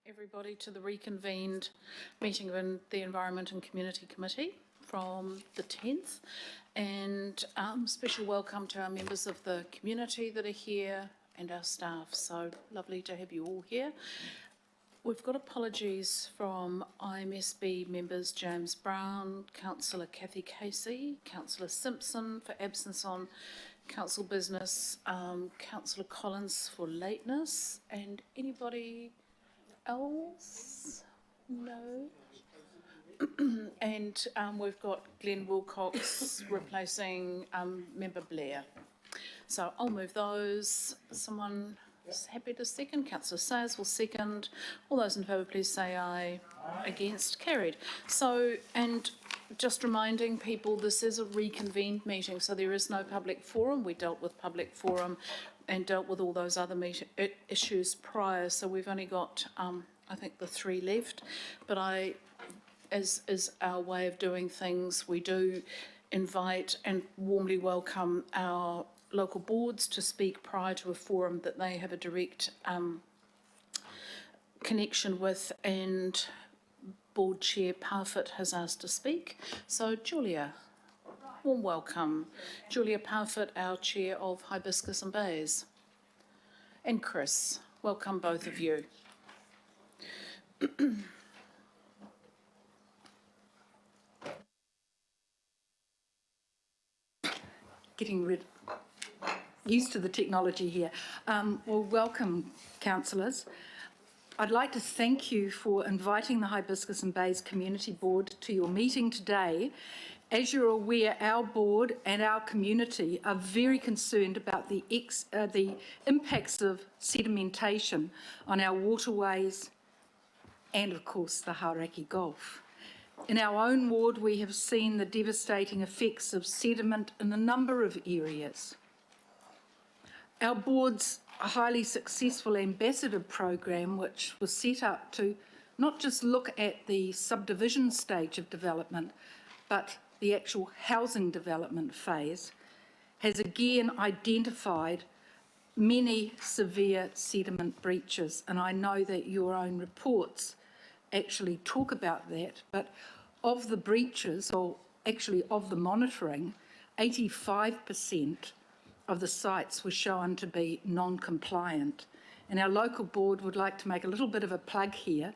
everybody to the reconvened meeting of the Environment and Community Committee from the 10th, and special welcome to our members of the community that are here and our staff. So lovely to have you all here. We've got apologies from IMSB members James Brown, Councillor Kathy Casey, Councillor Simpson for absence on Council business, Councillor Collins for lateness, and anybody else? No. And we've got Glenn Wilcox replacing Member Blair. So I'll move those. Someone is happy to second? Councillor Sayers will second. All those in favour, please say aye. Aye. Against? Carried. So, and just reminding people, this is a reconvened meeting, so there is no public forum. We dealt with public forum and dealt with all those other issues prior, so we've only got, I think, the 3 left. But as is our way of doing things, we do invite and warmly welcome our local boards to speak prior to a forum that they have a direct connection with, and Board Chair Parfitt has asked to speak. So Julia, warm welcome. Julia Parfitt, our Chair of Hibiscus and Bays. And Chris, welcome both of you. Getting used to the technology here. Well, welcome, councillors. I'd like to thank you for inviting the Hibiscus and Bays Community Board to your meeting today. As you're aware, our board and our community are very concerned about the impacts of sedimentation on our waterways and, of course, the Hauraki Gulf. In our own ward, we have seen the devastating effects of sediment in a number of areas. Our board's highly successful ambassador program, which was set up to not just look at the subdivision stage of development, but the actual housing development phase, has again identified many severe sediment breaches. And I know that your own reports actually talk about that, but of the breaches, or actually of the monitoring, 85% of the sites were shown to be non-compliant. And our local board would like to make a little bit of a plug here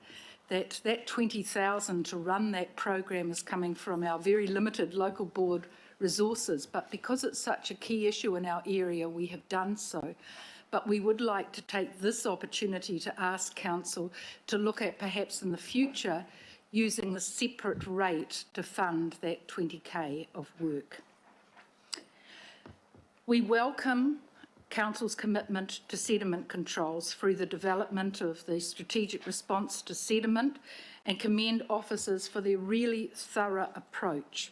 that 20,000 to run that program is coming from our very limited local board resources, but because it's such a key issue in our area, we have done so. But we would like to take this opportunity to ask Council to look at perhaps in the future using the separate rate to fund that 20k of work. We welcome Council's commitment to sediment controls through the development of the strategic response to sediment, and commend officers for their really thorough approach.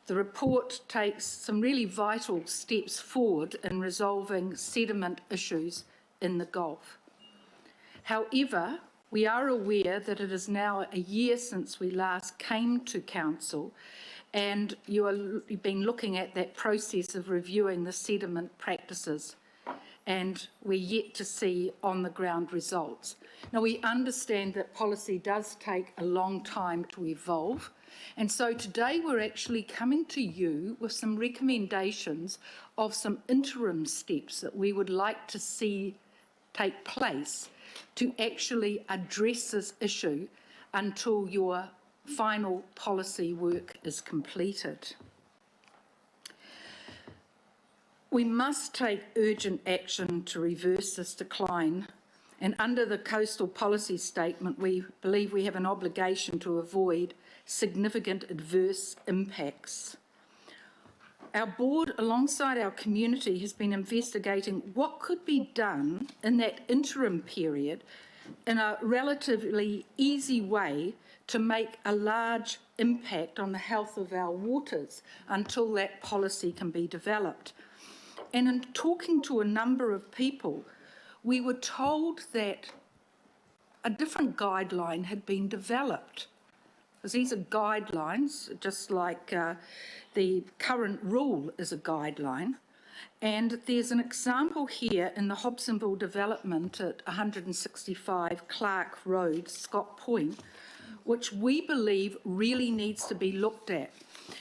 The report takes some really vital steps forward in resolving sediment issues in the Gulf. However, we are aware that it is now a year since we last came to Council, and you've been looking at that process of reviewing the sediment practices, and we're yet to see on-the-ground results. Now, we understand that policy does take a long time to evolve, and so today we're actually coming to you with some recommendations of some interim steps that we would like to see take place to actually address this issue until your final policy work is completed. We must take urgent action to reverse this decline, and under the Coastal Policy Statement, we believe we have an obligation to avoid significant adverse impacts. Our board, alongside our community, has been investigating what could be done in that interim period in a relatively easy way to make a large impact on the health of our waters until that policy can be developed. And in talking to a number of people, we were told that a different guideline had been developed. Because these are guidelines, just like the current rule is a guideline, And there's an example here in the Hobsonville development at 165 Clark Road, Scott Point, which we believe really needs to be looked at.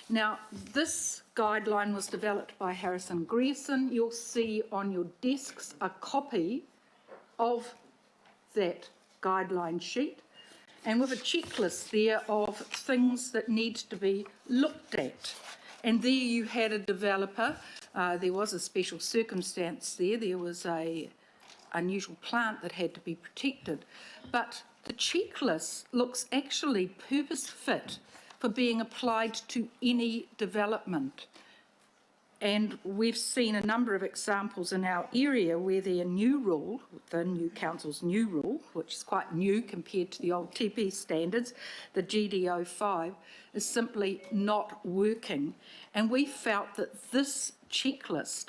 Now, this guideline was developed by Harrison Grierson. You'll see on your desks a copy of that guideline sheet, and with a checklist there of things that need to be looked at. And there you had a developer, there was a special circumstance there, there was a unusual plant that had to be protected, but the checklist looks actually purpose fit for being applied to any development. And we've seen a number of examples in our area where their new rule, the new council's new rule, which is quite new compared to the old TP standards, the GDO5, is simply not working. And we felt that this checklist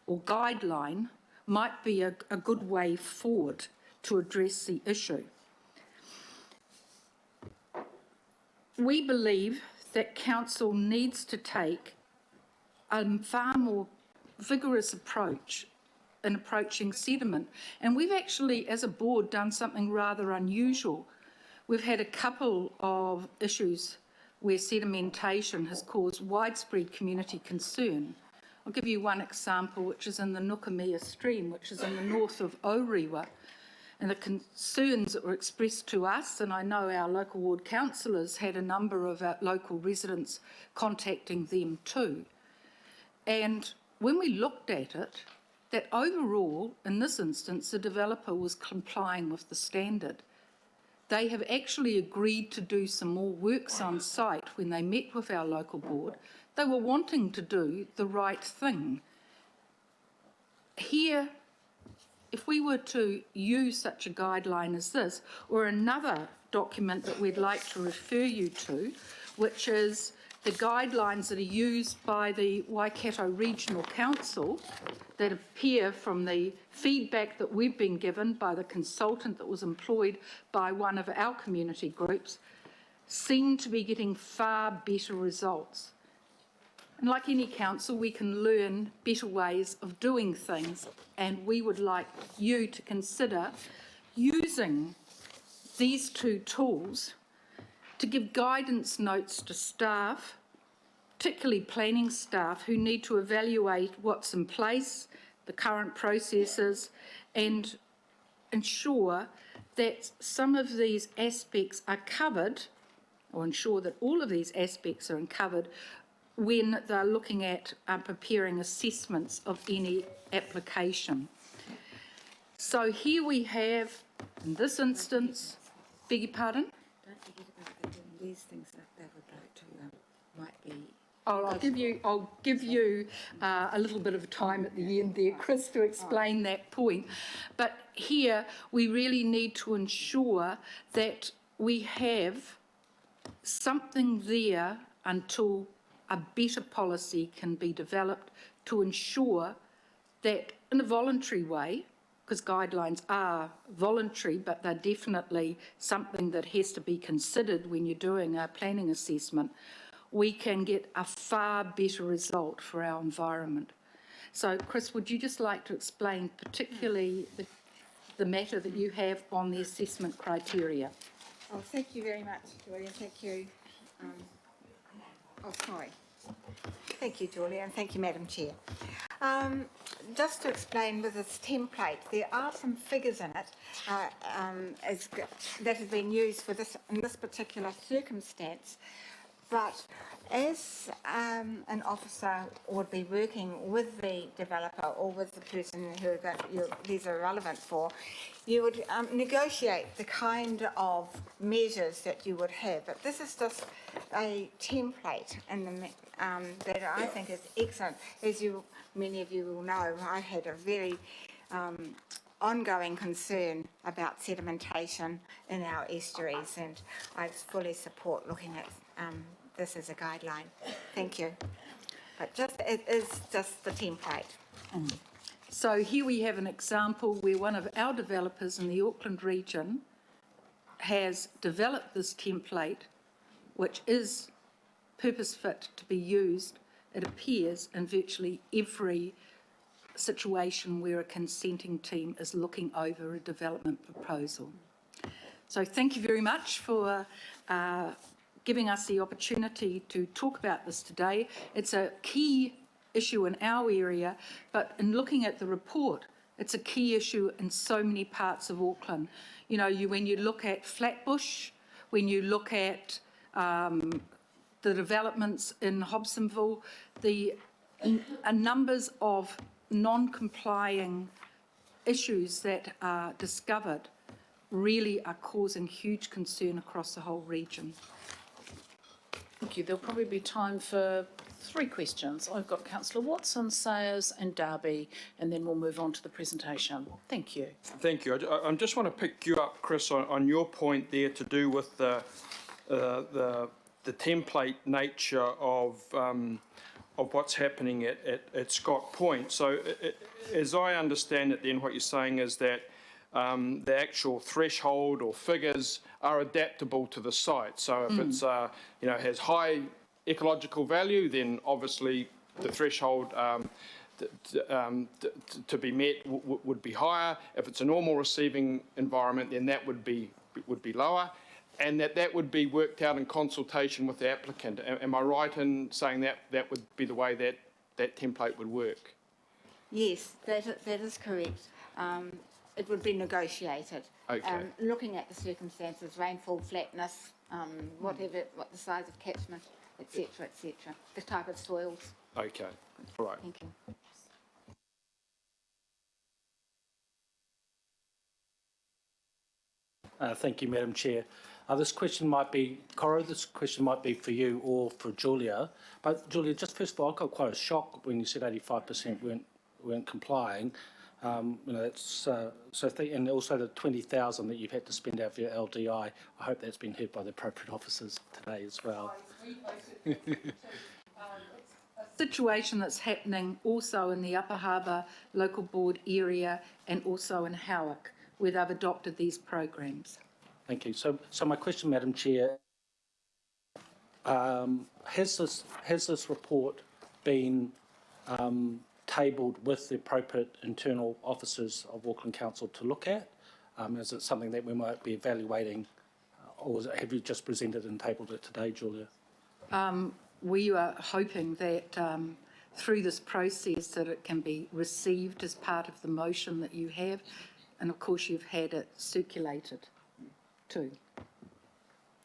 or guideline might be a good way forward to address the issue. We believe that council needs to take a far more vigorous approach in approaching sediment. And we've actually, as a board, done something rather unusual. We've had a couple of issues where sedimentation has caused widespread community concern. I'll give you one example, which is in the Nukamea stream, which is in the north of Orewa. And the concerns that were expressed to us, and I know our local ward councillors had a number of our local residents contacting them too. And when we looked at it, that overall, in this instance, the developer was complying with the standard. They have actually agreed to do some more works on site when they met with our local board. They were wanting to do the right thing. Here, if we were to use such a guideline as this, or another document that we'd like to refer you to, which is the guidelines that are used by the Waikato Regional Council that appear from the feedback that we've been given by the consultant that was employed by one of our community groups, seem to be getting far better results. And like any council, we can learn better ways of doing things, and we would like you to consider using these two tools to give guidance notes to staff, particularly planning staff, who need to evaluate what's in place, the current processes, and ensure that some of these aspects are covered, or ensure that all of these aspects are covered when they're looking at preparing assessments of any application. So here we have, in this instance, beg your pardon? Don't forget about these things that they would like to, might be. I'll give you a little bit of time at the end there, Chris, to explain that point. But here we really need to ensure that we have something there until a better policy can be developed to ensure that in a voluntary way, because guidelines are voluntary, but they're definitely something that has to be considered when you're doing a planning assessment, we can get a far better result for our environment. So, Chris, would you just like to explain particularly the matter that you have on the assessment criteria? Oh, thank you very much, Julie, and thank you. Thank you, Julie, and thank you, Madam Chair. Just to explain with this template, there are some figures in it that have been used for this in this particular circumstance. But as an officer would be working with the developer or with the person who these are relevant for, you would negotiate the kind of measures that you would have. But this is just a template that I think is excellent. As many of you will know, I had a very ongoing concern about sedimentation in our estuaries, and I fully support looking at this as a guideline. Thank you. But it is just the template. So here we have an example where one of our developers in the Auckland region has developed this template, which is purpose fit to be used, it appears, in virtually every situation where a consenting team is looking over a development proposal. So thank you very much for giving us the opportunity to talk about this today. It's a key issue in our area, but in looking at the report, it's a key issue in so many parts of Auckland. You know, when you look at Flatbush, when you look at the developments in Hobsonville, the numbers of non-complying issues that are discovered really are causing huge concern across the whole region. Thank you. There'll probably be time for 3 questions. I've got Councillor Watson, Sayers and Darby, and then we'll move on to the presentation. Thank you. Thank you. I just want to pick you up, Chris, on your point there to do with the template nature of what's happening at Scott Point. So, as I understand it, then what you're saying is that the actual threshold or figures are adaptable to the site. So if it's has high ecological value, then obviously the threshold to be met would be higher. If it's a normal receiving environment, then that would be lower, and that would be worked out in consultation with the applicant. Am I right in saying that would be the way that template would work? Yes, that is correct. It would be negotiated. Okay. Looking at the circumstances, rainfall, flatness, what the size of catchment, etc., the type of soils. Okay, all right. Thank you. Thank you, Madam Chair. This question might be, Coro, this question might be for you or for Julia. But Julia, just first of all, I got quite a shock when you said 85% weren't complying. That's and also the 20,000 that you've had to spend out for your LDI. I hope that's been heard by the appropriate officers today as well. Situation that's happening also in the Upper Harbour Local Board area and also in Howick, where they've adopted these programs. Thank you. So my question, Madam Chair, has this report been tabled with the appropriate internal officers of Auckland Council to look at? Is it something that we might be evaluating, or have you just presented and tabled it today, Julia? We are hoping that through this process that it can be received as part of the motion that you have, and of course you've had it circulated too.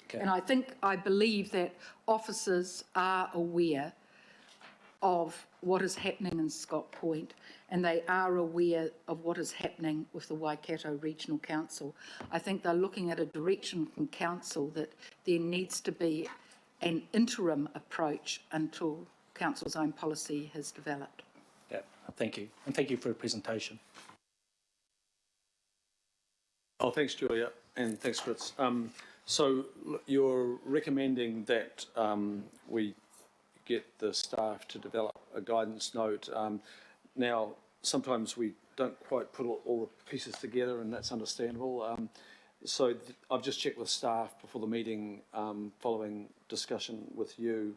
Okay. And I believe that officers are aware of what is happening in Scott Point, and they are aware of what is happening with the Waikato Regional Council. I think they're looking at a direction from Council that there needs to be an interim approach until Council's own policy has developed. Yeah, thank you. And thank you for the presentation. Oh, thanks, Julia, and thanks, Chris. So you're recommending that we get the staff to develop a guidance note. Now, sometimes we don't quite put all the pieces together, and that's understandable. So I've just checked with staff before the meeting, following discussion with you,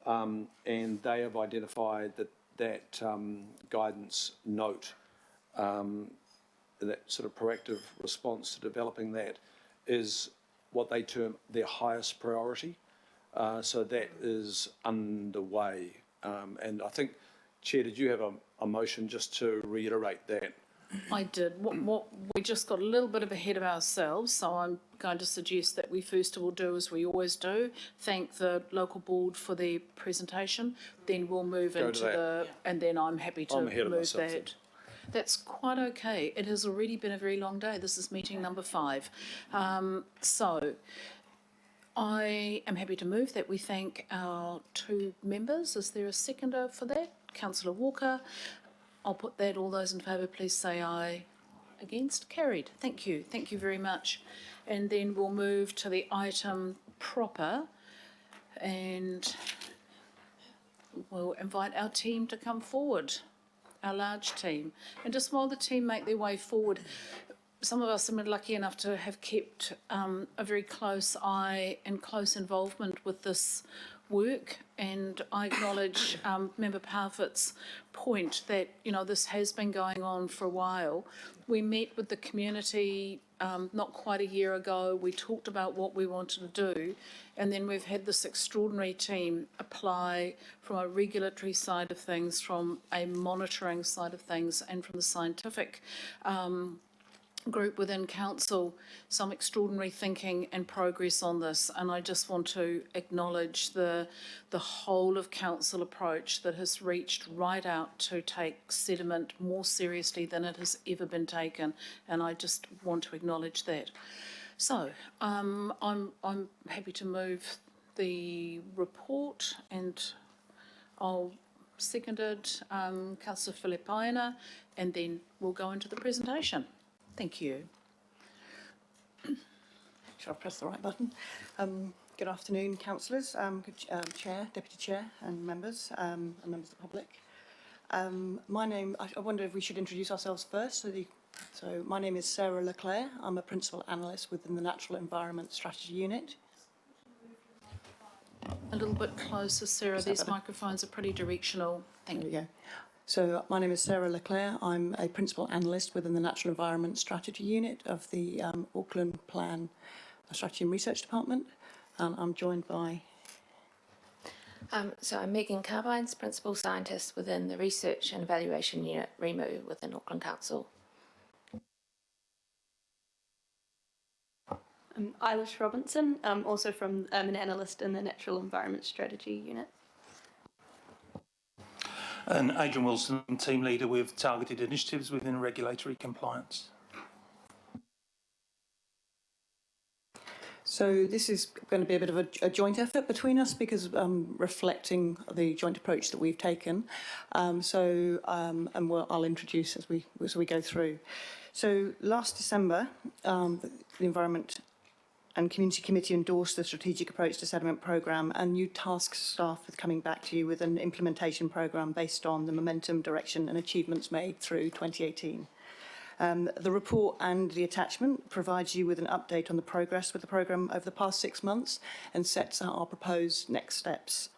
and they have identified that guidance note, that sort of proactive response to developing that, is what they term their highest priority. So that is underway. And I think, Chair, did you have a motion just to reiterate that? I did. What we just got a little bit ahead of ourselves, so I'm going to suggest that we first of all do as we always do, thank the local board for the presentation, then we'll move into the, and then I'm happy to move that. That's quite okay. It has already been a very long day. This is meeting number 5. So I am happy to move that we thank our 2 members. Is there a seconder for that? Councillor Walker. I'll put that. All those in favour, please say aye. Against? Carried. Thank you. Thank you very much. And then we'll move to the item proper, and we'll invite our team to come forward, our large team. And just while the team make their way forward, some of us have been lucky enough to have kept a very close eye and close involvement with this work, and I acknowledge Member Parfitt's point that, this has been going on for a while. We met with the community not quite a year ago. We talked about what we wanted to do, and then we've had this extraordinary team apply from a regulatory side of things, from a monitoring side of things, and from the scientific group within council, some extraordinary thinking and progress on this, and I just want to acknowledge the whole of council approach that has reached right out to take sediment more seriously than it has ever been taken, and I just want to acknowledge that. So I'm happy to move the report, and I'll second it, Councillor Filipaina, and then we'll go into the presentation. Thank you. Shall I press the right button? Good afternoon, councillors, Chair, Deputy Chair and members of the public. I wonder if we should introduce ourselves first. So my name is Sarah Leclerc. I'm a Principal Analyst within the Natural Environment Strategy Unit. A little bit closer, Sarah. These microphones are pretty directional. Thank you. There we go. So my name is Sarah Leclerc. I'm a Principal Analyst within the Natural Environment Strategy Unit of the Auckland Plan Strategy and Research Department. I'm joined by... So I'm Megan Carbines, Principal Scientist within the Research and Evaluation Unit, REMU, within Auckland Council. I'm Eilish Robinson, also from an analyst in the Natural Environment Strategy Unit. And Adrian Wilson, Team Leader with Targeted Initiatives within Regulatory Compliance. So this is going to be a bit of a joint effort between us because reflecting the joint approach that we've taken. I'll introduce as we go through. So last December, the Environment and Community Committee endorsed the Strategic Approach to Sediment Programme, and new task staff is coming back to you with an implementation programme based on the momentum, direction and achievements made through 2018. The report and the attachment provides you with an update on the progress with the programme over the past 6 months and sets out our proposed next steps.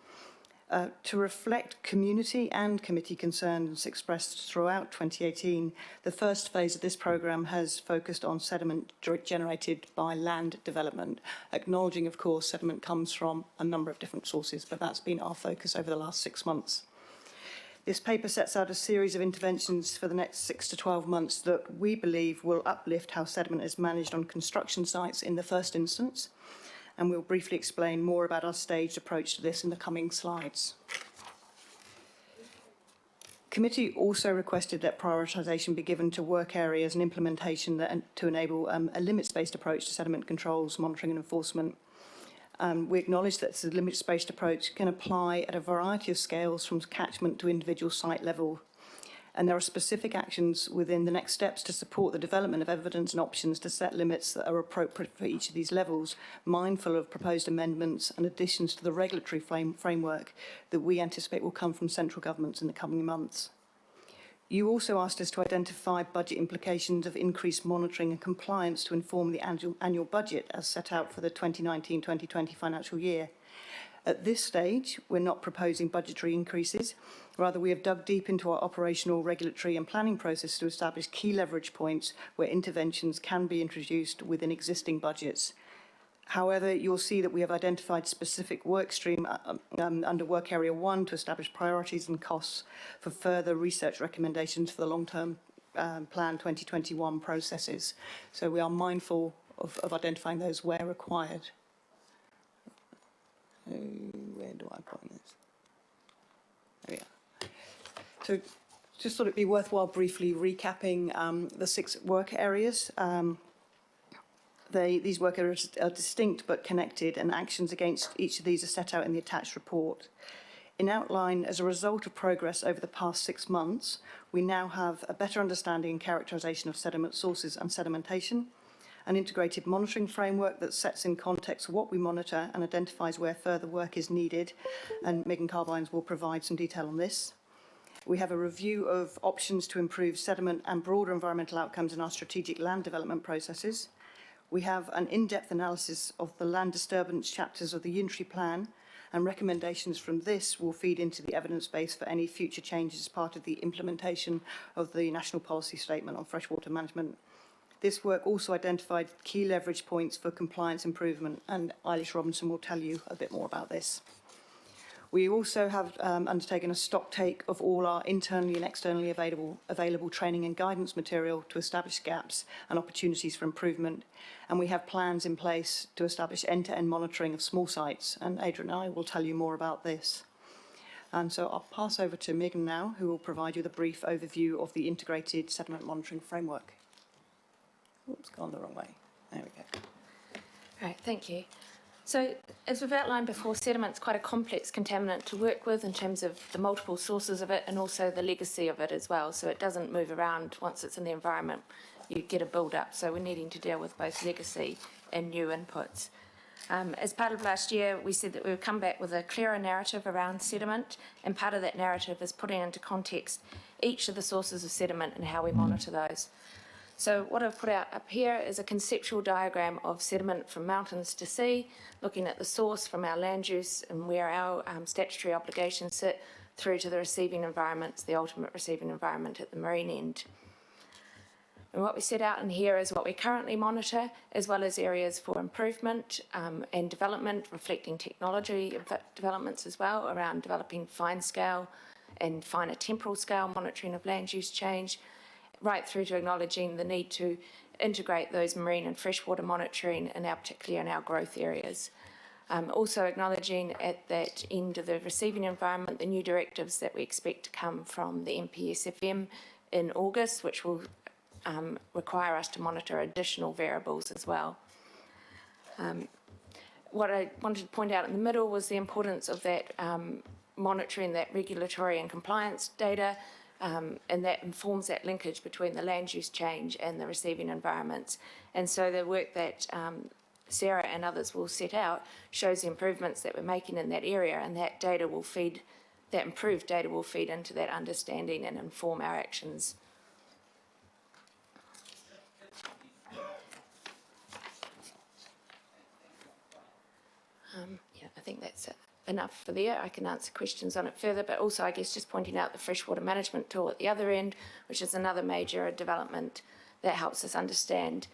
To reflect community and committee concerns expressed throughout 2018, the first phase of this programme has focused on sediment generated by land development, acknowledging, of course, sediment comes from a number of different sources, but that's been our focus over the last 6 months. This paper sets out a series of interventions for the next 6 to 12 months that we believe will uplift how sediment is managed on construction sites in the first instance, and we'll briefly explain more about our staged approach to this in the coming slides. Committee also requested that prioritisation be given to work areas and implementation to enable a limits-based approach to sediment controls, monitoring and enforcement. We acknowledge that the limits-based approach can apply at a variety of scales from catchment to individual site level. And there are specific actions within the next steps to support the development of evidence and options to set limits that are appropriate for each of these levels, mindful of proposed amendments and additions to the regulatory framework that we anticipate will come from central governments in the coming months. You also asked us to identify budget implications of increased monitoring and compliance to inform the annual budget as set out for the 2019-2020 financial year. At this stage, we're not proposing budgetary increases. Rather, we have dug deep into our operational, regulatory and planning process to establish key leverage points where interventions can be introduced within existing budgets. However, you'll see that we have identified specific work stream under Work Area 1 to establish priorities and costs for further research recommendations for the long-term Plan 2021 processes. So we are mindful of identifying those where required. Where do I point this? There we are. So just thought it'd be worthwhile briefly recapping the 6 work areas. These work areas are distinct but connected, and actions against each of these are set out in the attached report. In outline, as a result of progress over the past 6 months, we now have a better understanding and characterisation of sediment sources and sedimentation, an integrated monitoring framework that sets in context what we monitor and identifies where further work is needed, and Megan Carbines will provide some detail on this. We have a review of options to improve sediment and broader environmental outcomes in our strategic land development processes. We have an in-depth analysis of the land disturbance chapters of the Unitary Plan and recommendations from this will feed into the evidence base for any future changes as part of the implementation of the National Policy Statement on Freshwater Management. This work also identified key leverage points for compliance improvement, and Eilish Robinson will tell you a bit more about this. We also have undertaken a stock take of all our internally and externally available training and guidance material to establish gaps and opportunities for improvement. And we have plans in place to establish end-to-end monitoring of small sites. And Adrian and I will tell you more about this. And so I'll pass over to Megan now, who will provide you with a brief overview of the integrated sediment monitoring framework. Oops, gone the wrong way. There we go. Right, thank you. So, as we've outlined before, sediment's quite a complex contaminant to work with in terms of the multiple sources of it and also the legacy of it as well. So it doesn't move around once it's in the environment. You get a build-up. So we're needing to deal with both legacy and new inputs. As part of last year, we said that we would come back with a clearer narrative around sediment, and part of that narrative is putting into context each of the sources of sediment and how we monitor those. So what I've put out up here is a conceptual diagram of sediment from mountains to sea, looking at the source from our land use and where our statutory obligations sit, through to the receiving environments, the ultimate receiving environment at the marine end. And what we set out in here is what we currently monitor, as well as areas for improvement and development, reflecting technology developments as well, around developing fine scale and finer temporal scale monitoring of land use change, right through to acknowledging the need to integrate those marine and freshwater monitoring, particularly in our growth areas. Also acknowledging at that end of the receiving environment the new directives that we expect to come from the MPSFM in August, which will require us to monitor additional variables as well. What I wanted to point out in the middle was the importance of that monitoring that regulatory and compliance data, and that informs that linkage between the land use change and the receiving environments. And so the work that Sarah and others will set out shows the improvements that we're making in that area, and that data will feed, that improved data will feed into that understanding and inform our actions. Yeah, I think that's it. Enough for there. I can answer questions on it further, but also I guess just pointing out the freshwater management tool at the other end, which is another major development that helps us understand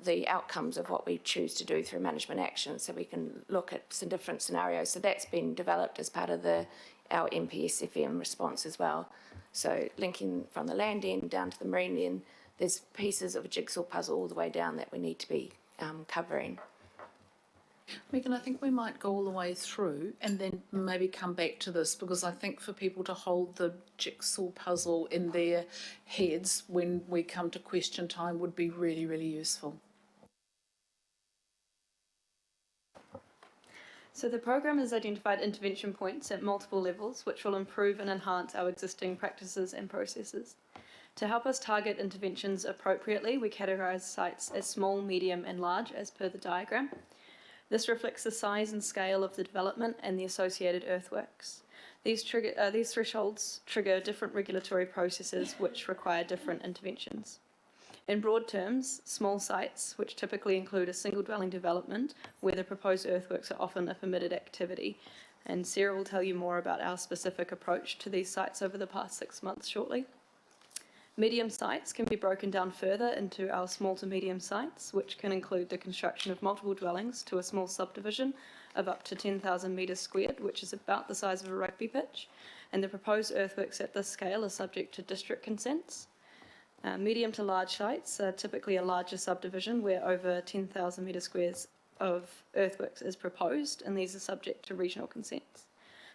the outcomes of what we choose to do through management action, so we can look at some different scenarios. So that's been developed as part of our MPSFM response as well. So linking from the land end down to the marine end, there's pieces of a jigsaw puzzle all the way down that we need to be covering. Megan, I think we might go all the way through and then maybe come back to this, because I think for people to hold the jigsaw puzzle in their heads when we come to question time would be really, really useful. So the program has identified intervention points at multiple levels, which will improve and enhance our existing practices and processes. To help us target interventions appropriately, we categorise sites as small, medium and large as per the diagram. This reflects the size and scale of the development and the associated earthworks. These thresholds trigger different regulatory processes which require different interventions. In broad terms, small sites, which typically include a single dwelling development where the proposed earthworks are often a permitted activity, and Sarah will tell you more about our specific approach to these sites over the past 6 months shortly. Medium sites can be broken down further into our small to medium sites, which can include the construction of multiple dwellings to a small subdivision of up to 10,000 metres squared, which is about the size of a rugby pitch, and the proposed earthworks at this scale are subject to district consents. Medium to large sites are typically a larger subdivision where over 10,000 metres squares of earthworks is proposed, and these are subject to regional consents.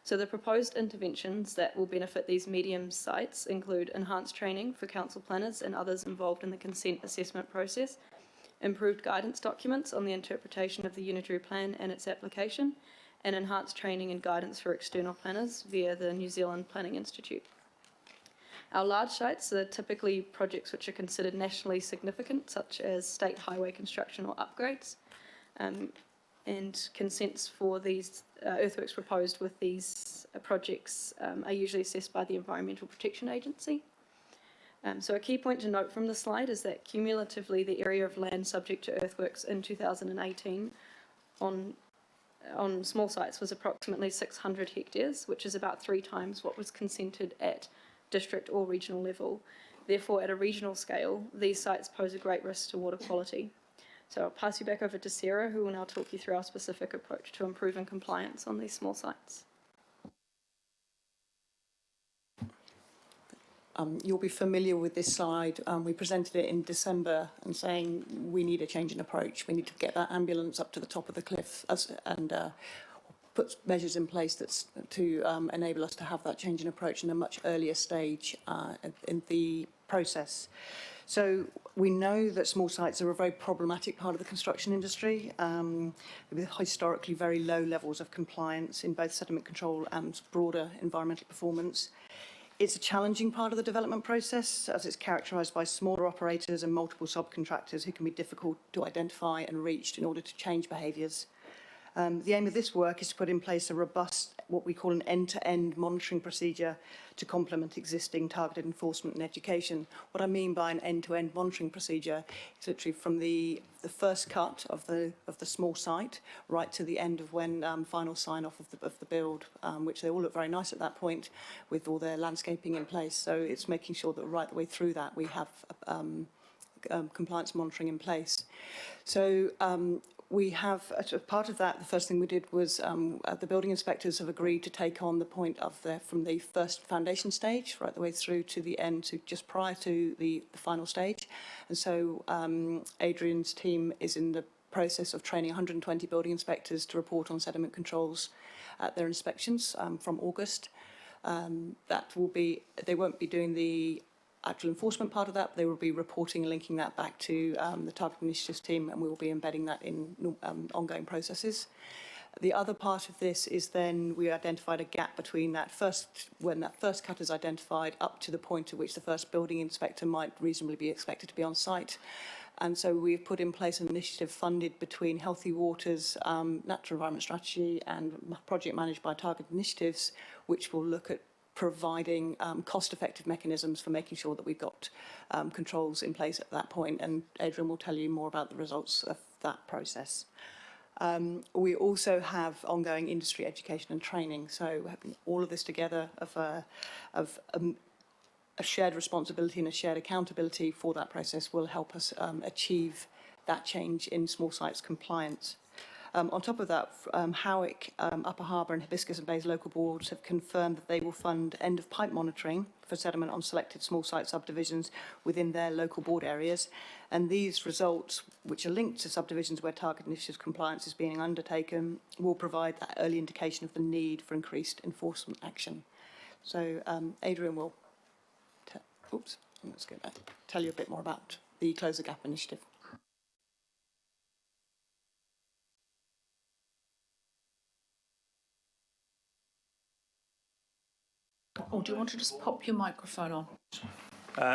So the proposed interventions that will benefit these medium sites include enhanced training for council planners and others involved in the consent assessment process, improved guidance documents on the interpretation of the unitary plan and its application, and enhanced training and guidance for external planners via the New Zealand Planning Institute. Our large sites are typically projects which are considered nationally significant, such as state highway construction or upgrades, and consents for these earthworks proposed with these projects are usually assessed by the Environmental Protection Agency. So a key point to note from the slide is that cumulatively the area of land subject to earthworks in 2018 on on small sites was approximately 600 hectares, which is about 3 times what was consented at district or regional level. Therefore, at a regional scale, these sites pose a great risk to water quality. So I'll pass you back over to Sarah, who will now talk you through our specific approach to improving compliance on these small sites. You'll be familiar with this slide. We presented it in December and saying we need a change in approach. We need to get that ambulance up to the top of the cliff and put measures in place to enable us to have that change in approach in a much earlier stage in the process. So we know that small sites are a very problematic part of the construction industry, with historically very low levels of compliance in both sediment control and broader environmental performance. It's a challenging part of the development process, as it's characterised by smaller operators and multiple subcontractors who can be difficult to identify and reach in order to change behaviours. The aim of this work is to put in place a robust, what we call an end-to-end monitoring procedure to complement existing targeted enforcement and education. What I mean by an end-to-end monitoring procedure is literally from the first cut of the small site right to the end of when final sign-off of the build, which they all look very nice at that point with all their landscaping in place. So it's making sure that right the way through that we have compliance monitoring in place. So we have, as part of that, the first thing we did was the building inspectors have agreed to take on the point of from the first foundation stage right the way through to the end, to just prior to the final stage. And so Adrian's team is in the process of training 120 building inspectors to report on sediment controls at their inspections from August. That will be, they won't be doing the actual enforcement part of that, but they will be reporting and linking that back to the target initiatives team, and we will be embedding that in ongoing processes. The other part of this is then we identified a gap between when that first cut is identified up to the point at which the first building inspector might reasonably be expected to be on site. And so we've put in place an initiative funded between Healthy Waters, Natural Environment Strategy and project managed by Target Initiatives, which will look at providing cost-effective mechanisms for making sure that we've got controls in place at that point. And Adrian will tell you more about the results of that process. We also have ongoing industry education and training. So having all of this together of a shared responsibility and a shared accountability for that process will help us achieve that change in small sites compliance. On top of that, Howick, Upper Harbour and Hibiscus and Bays local boards have confirmed that they will fund end-of-pipe monitoring for sediment on selected small site subdivisions within their local board areas. And these results, which are linked to subdivisions where target initiative compliance is being undertaken, will provide that early indication of the need for increased enforcement action. So Adrian will tell you a bit more about the Close the Gap initiative. Or do you want to just pop your microphone on?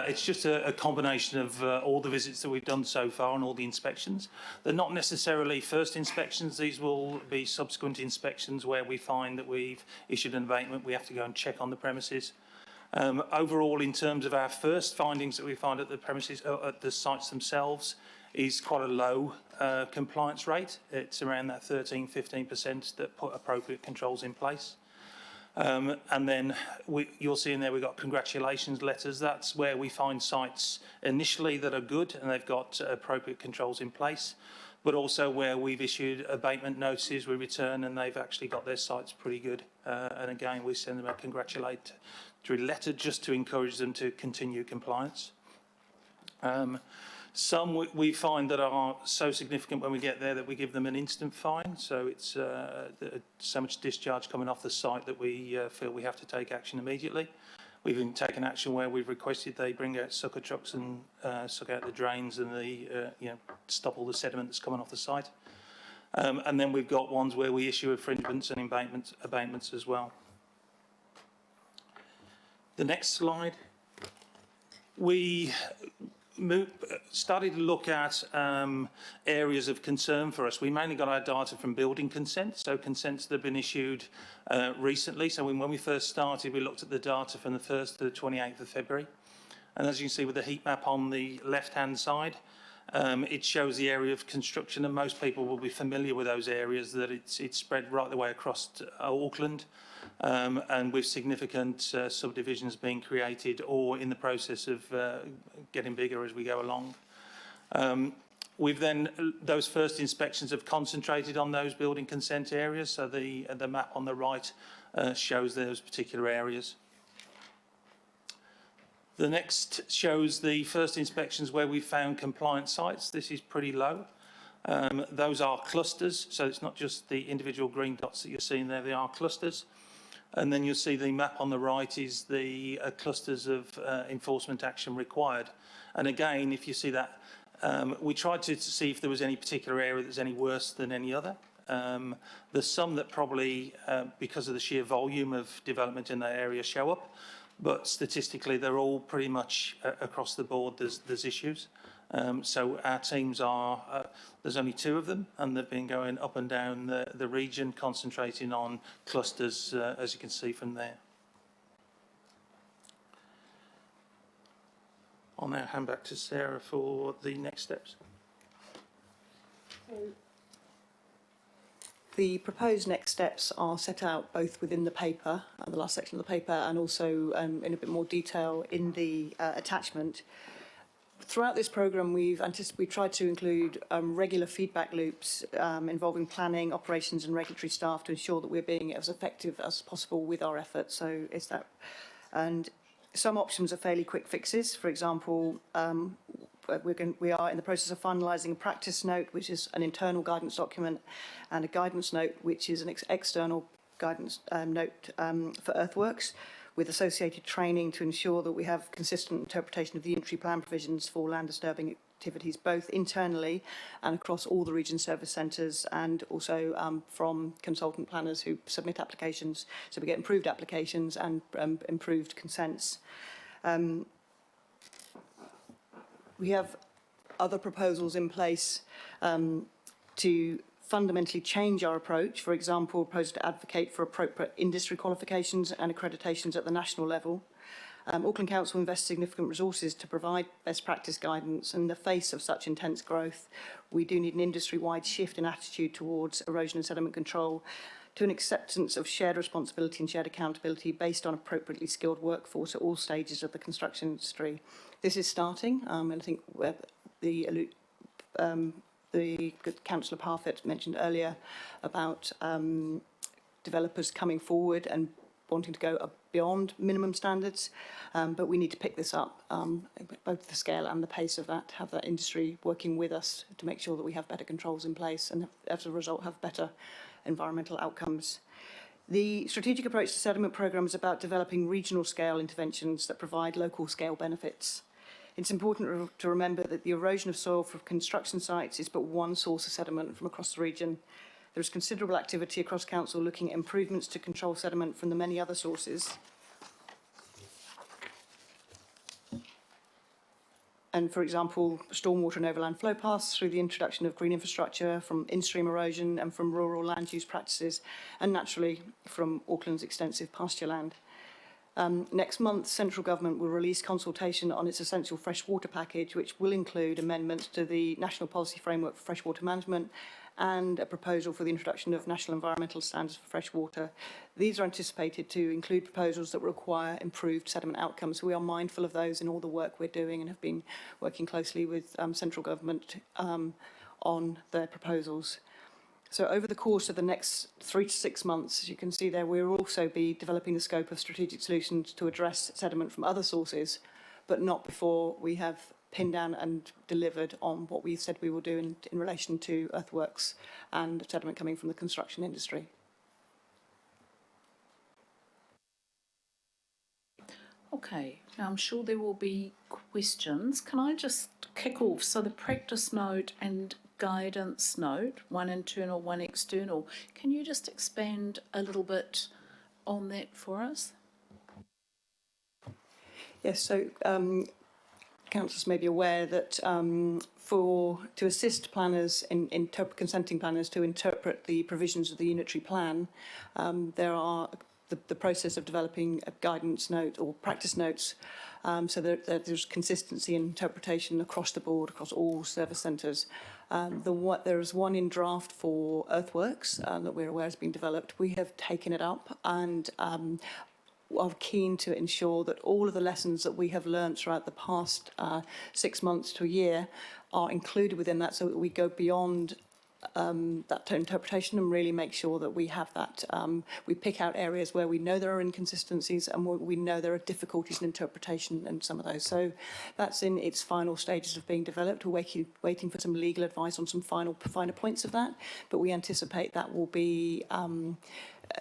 It's just a combination of all the visits that we've done so far and all the inspections. They're not necessarily first inspections. These will be subsequent inspections where we find that we've issued an abatement. We have to go and check on the premises. Overall, in terms of our first findings that we find at the premises, at the sites themselves, is quite a low compliance rate. It's around that 13–15% that put appropriate controls in place. And then you'll see in there we've got congratulations letters. That's where we find sites initially that are good and they've got appropriate controls in place, but also where we've issued abatement notices, we return and they've actually got their sites pretty good. And again, we send them a congratulatory letter just to encourage them to continue compliance. Some we find that are so significant when we get there that we give them an instant fine. So it's so much discharge coming off the site that we feel we have to take action immediately. We've even taken action where we've requested they bring out sucker trucks and suck out the drains and stop all the sediment that's coming off the site. And then we've got ones where we issue infringements and abatements as well. The next slide. We started to look at areas of concern for us. We mainly got our data from building consents, so consents that have been issued recently. So when we first started, we looked at the data from the 1st to the 28th of February. And as you can see with the heat map on the left-hand side, It shows the area of construction, and most people will be familiar with those areas, that it's spread right the way across to Auckland, and with significant subdivisions being created or in the process of getting bigger as we go along. We've then, those first inspections have concentrated on those building consent areas, so the map on the right shows those particular areas. The next shows the first inspections where we found compliant sites. This is pretty low. Those are clusters, so it's not just the individual green dots that you're seeing there, they are clusters. And then you'll see the map on the right is the clusters of enforcement action required. And again, if you see that, we tried to see if there was any particular area that's any worse than any other. There's some that probably, because of the sheer volume of development in that area, show up. But statistically, they're all pretty much across the board, there's issues. So our teams are, there's only 2 of them, and they've been going up and down the region, concentrating on clusters, as you can see from there. I'll now hand back to Sarah for the next steps. The proposed next steps are set out both within the paper, the last section of the paper, and also in a bit more detail in the attachment. Throughout this programme, we tried to include regular feedback loops involving planning, operations and regulatory staff to ensure that we're being as effective as possible with our efforts. So is that, and some options are fairly quick fixes. For example, we are in the process of finalising a practice note, which is an internal guidance document, and a guidance note, which is an external guidance note for earthworks, with associated training to ensure that we have consistent interpretation of the unitary plan provisions for land disturbing activities, both internally and across all the region service centres, and also from consultant planners who submit applications, so we get improved applications and improved consents. We have other proposals in place to fundamentally change our approach. For example, propose to advocate for appropriate industry qualifications and accreditations at the national level. Auckland Council invests significant resources to provide best practice guidance. In the face of such intense growth, we do need an industry-wide shift in attitude towards erosion and sediment control, to an acceptance of shared responsibility and shared accountability based on appropriately skilled workforce at all stages of the construction industry. This is starting, and I think the Councillor Parfitt mentioned earlier about developers coming forward and wanting to go beyond minimum standards, but we need to pick this up, both the scale and the pace of that, have that industry working with us to make sure that we have better controls in place and as a result have better environmental outcomes. The strategic approach to sediment programme is about developing regional scale interventions that provide local scale benefits. It's important to remember that the erosion of soil from construction sites is but one source of sediment from across the region. There is considerable activity across Council looking at improvements to control sediment from the many other sources. And for example, stormwater and overland flow paths through the introduction of green infrastructure, from in-stream erosion and from rural land use practices, and naturally from Auckland's extensive pasture land. Next month, Central Government will release consultation on its essential freshwater package, which will include amendments to the National Policy Framework for Freshwater Management and a proposal for the introduction of national environmental standards for freshwater. These are anticipated to include proposals that require improved sediment outcomes. So we are mindful of those in all the work we're doing and have been working closely with Central Government on their proposals. So over the course of the next 3 to 6 months, as you can see there, we will also be developing the scope of strategic solutions to address sediment from other sources, but not before we have pinned down and delivered on what we said we will do in relation to earthworks and sediment coming from the construction industry. Okay, now I'm sure there will be questions. Can I just kick off? So the practice note and guidance note, one internal, one external. Can you just expand a little bit on that for us? Yes, so councillors may be aware that to assist planners, consenting planners to interpret the provisions of the unitary plan, there are the process of developing a guidance note or practice notes so there's consistency in interpretation across the board, across all service centres. There is one in draft for earthworks that we're aware has been developed. We have taken it up and are keen to ensure that all of the lessons that we have learned throughout the past 6 months to a year are included within that, so that we go beyond that interpretation and really make sure that we have that. We pick out areas where we know there are inconsistencies and where we know there are difficulties in interpretation in some of those. So that's in its final stages of being developed. We're waiting for some legal advice on some finer points of that, but we anticipate that will be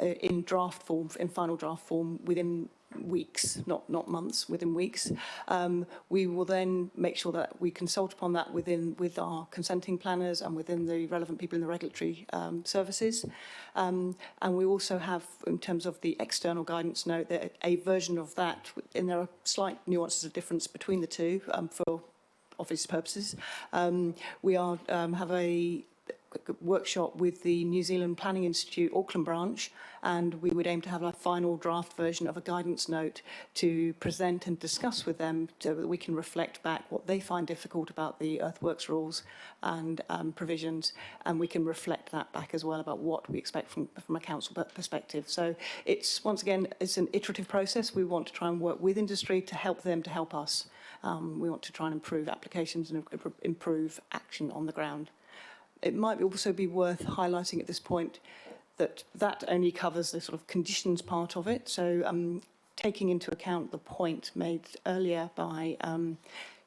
in draft form, in final draft form, within weeks, not months, within weeks. We will then make sure that we consult upon that with our consenting planners and within the relevant people in the regulatory services. And we also have, in terms of the external guidance note, that a version of that, and there are slight nuances of difference between the two for obvious purposes. We are have a workshop with the New Zealand Planning Institute Auckland branch, and we would aim to have a final draft version of a guidance note to present and discuss with them so that we can reflect back what they find difficult about the earthworks rules and provisions, and we can reflect that back as well about what we expect from a council perspective. So it's, once again, it's an iterative process. We want to try and work with industry to help them to help us. We want to try and improve applications and improve action on the ground. It might also be worth highlighting at this point that that only covers the sort of conditions part of it. So taking into account the point made earlier by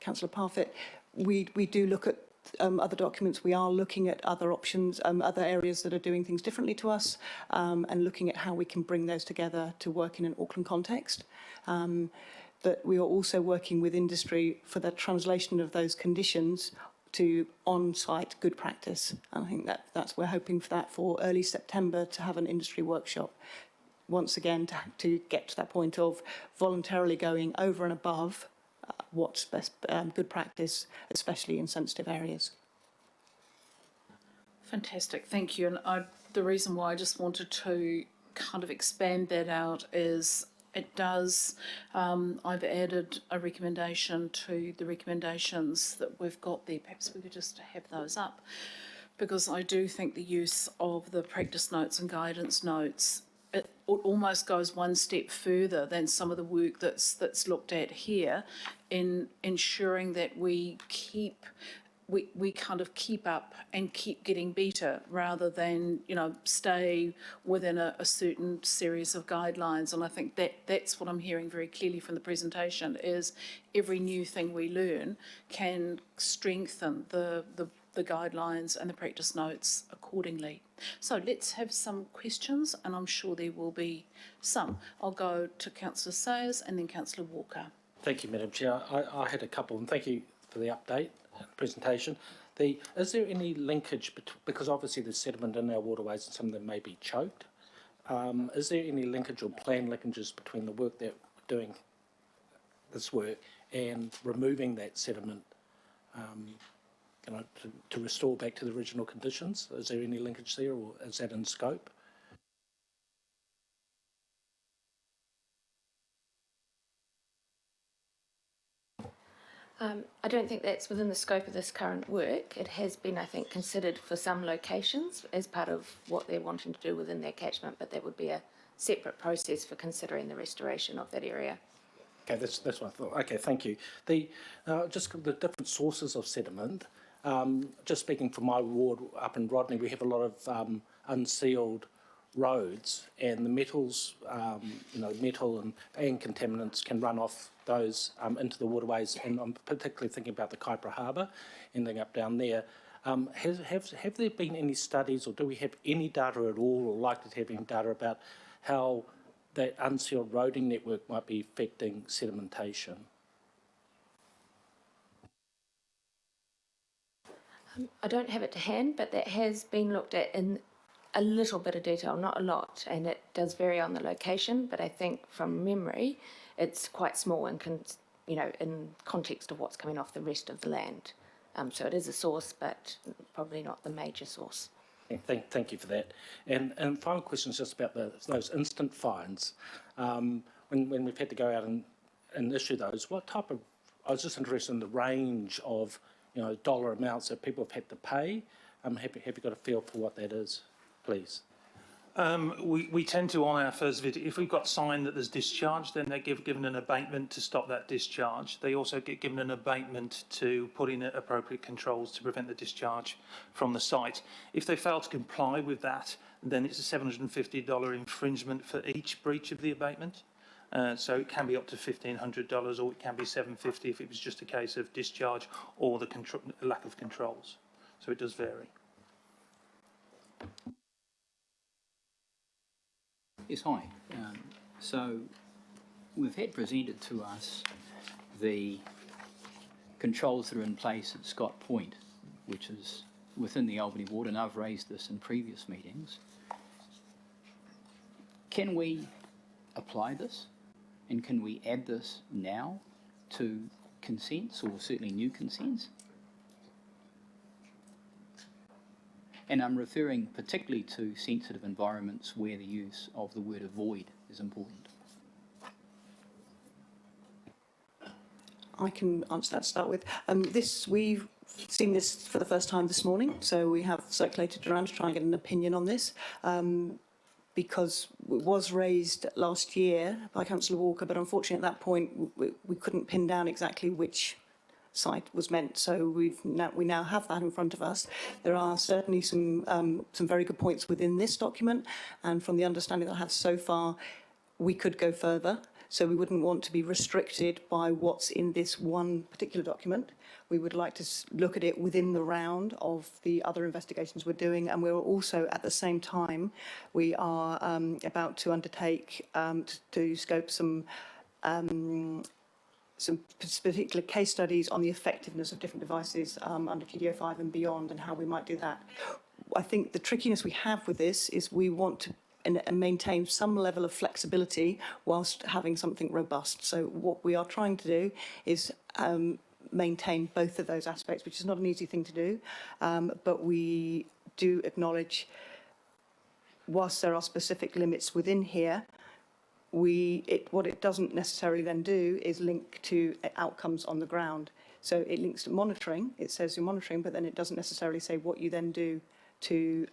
Councillor Parfitt, we do look at other documents. We are looking at other options, other areas that are doing things differently to us, and looking at how we can bring those together to work in an Auckland context. But we are also working with industry for the translation of those conditions to on-site good practice. And I think we're hoping for that for early September to have an industry workshop. Once again, to get to that point of voluntarily going over and above what's best good practice, especially in sensitive areas. Fantastic, thank you. And the reason why I just wanted to kind of expand that out is it does, I've added a recommendation to the recommendations that we've got there. Perhaps we could just have those up, because I do think the use of the practice notes and guidance notes, it almost goes one step further than some of the work that's looked at here in ensuring that we kind of keep up and keep getting better, rather than, stay within a certain series of guidelines. And I think that's what I'm hearing very clearly from the presentation, is every new thing we learn can strengthen the guidelines and the practice notes accordingly. So let's have some questions, and I'm sure there will be some. I'll go to Councillor Sayers and then Councillor Walker. Thank you, Madam Chair. I had a couple, and thank you for the update presentation. Is there any linkage because obviously there's sediment in our waterways and some of them may be choked? Is there any linkage or planned linkages between the work that we're doing, this work, and removing that sediment, to restore back to the original conditions? Is there any linkage there, or is that in scope? I don't think that's within the scope of this current work. It has been, I think, considered for some locations as part of what they're wanting to do within their catchment, but that would be a separate process for considering the restoration of that area. Okay, that's what I thought. Okay, thank you. Just the different sources of sediment. Just speaking from my ward up in Rodney, we have a lot of unsealed roads, and the metals, metal and contaminants can run off those into the waterways, and I'm particularly thinking about the Kaipara Harbour, ending up down there. Have there been any studies, or do we have any data at all, or likely to have any data about how that unsealed roading network might be affecting sedimentation? I don't have it to hand, but that has been looked at in a little bit of detail, not a lot, and it does vary on the location, but I think from memory it's quite small in context of what's coming off the rest of the land. So it is a source, but probably not the major source. Thank you for that. And final question is just about those instant fines. When we've had to go out and and issue those, what type of, I was just interested in the range of, dollar amounts that people have had to pay. Have you got a feel for what that is, please? We tend to, on our first visit, if we've got signed that there's discharge, then they're given an abatement to stop that discharge. They also get given an abatement to put in appropriate controls to prevent the discharge from the site. If they fail to comply with that, then it's a $750 infringement for each breach of the abatement. So it can be up to $1,500, or it can be $750 if it was just a case of discharge or the lack of controls. So it does vary. Yes, hi. So we've had presented to us the controls that are in place at Scott Point, which is within the Albany Ward, and I've raised this in previous meetings. Can we apply this, and can we add this now to consents, or certainly new consents? And I'm referring particularly to sensitive environments where the use of the word avoid is important. I can answer that to start with. We've seen this for the first time this morning, so we have circulated around to try and get an opinion on this. Because it was raised last year by Councillor Walker, but unfortunately at that point we couldn't pin down exactly which site was meant. So we now have that in front of us. There are certainly some very good points within this document, and from the understanding that I have so far, we could go further. So we wouldn't want to be restricted by what's in this one particular document. We would like to look at it within the round of the other investigations we're doing, and we're also, at the same time, we are about to undertake to scope some particular case studies on the effectiveness of different devices under GDO5 and beyond, and how we might do that. I think the trickiness we have with this is we want to and maintain some level of flexibility whilst having something robust. So what we are trying to do is maintain both of those aspects, which is not an easy thing to do, but we do acknowledge, whilst there are specific limits within here, what it doesn't necessarily then do is link to outcomes on the ground. So it links to monitoring. It says you're monitoring, but then it doesn't necessarily say what you then do to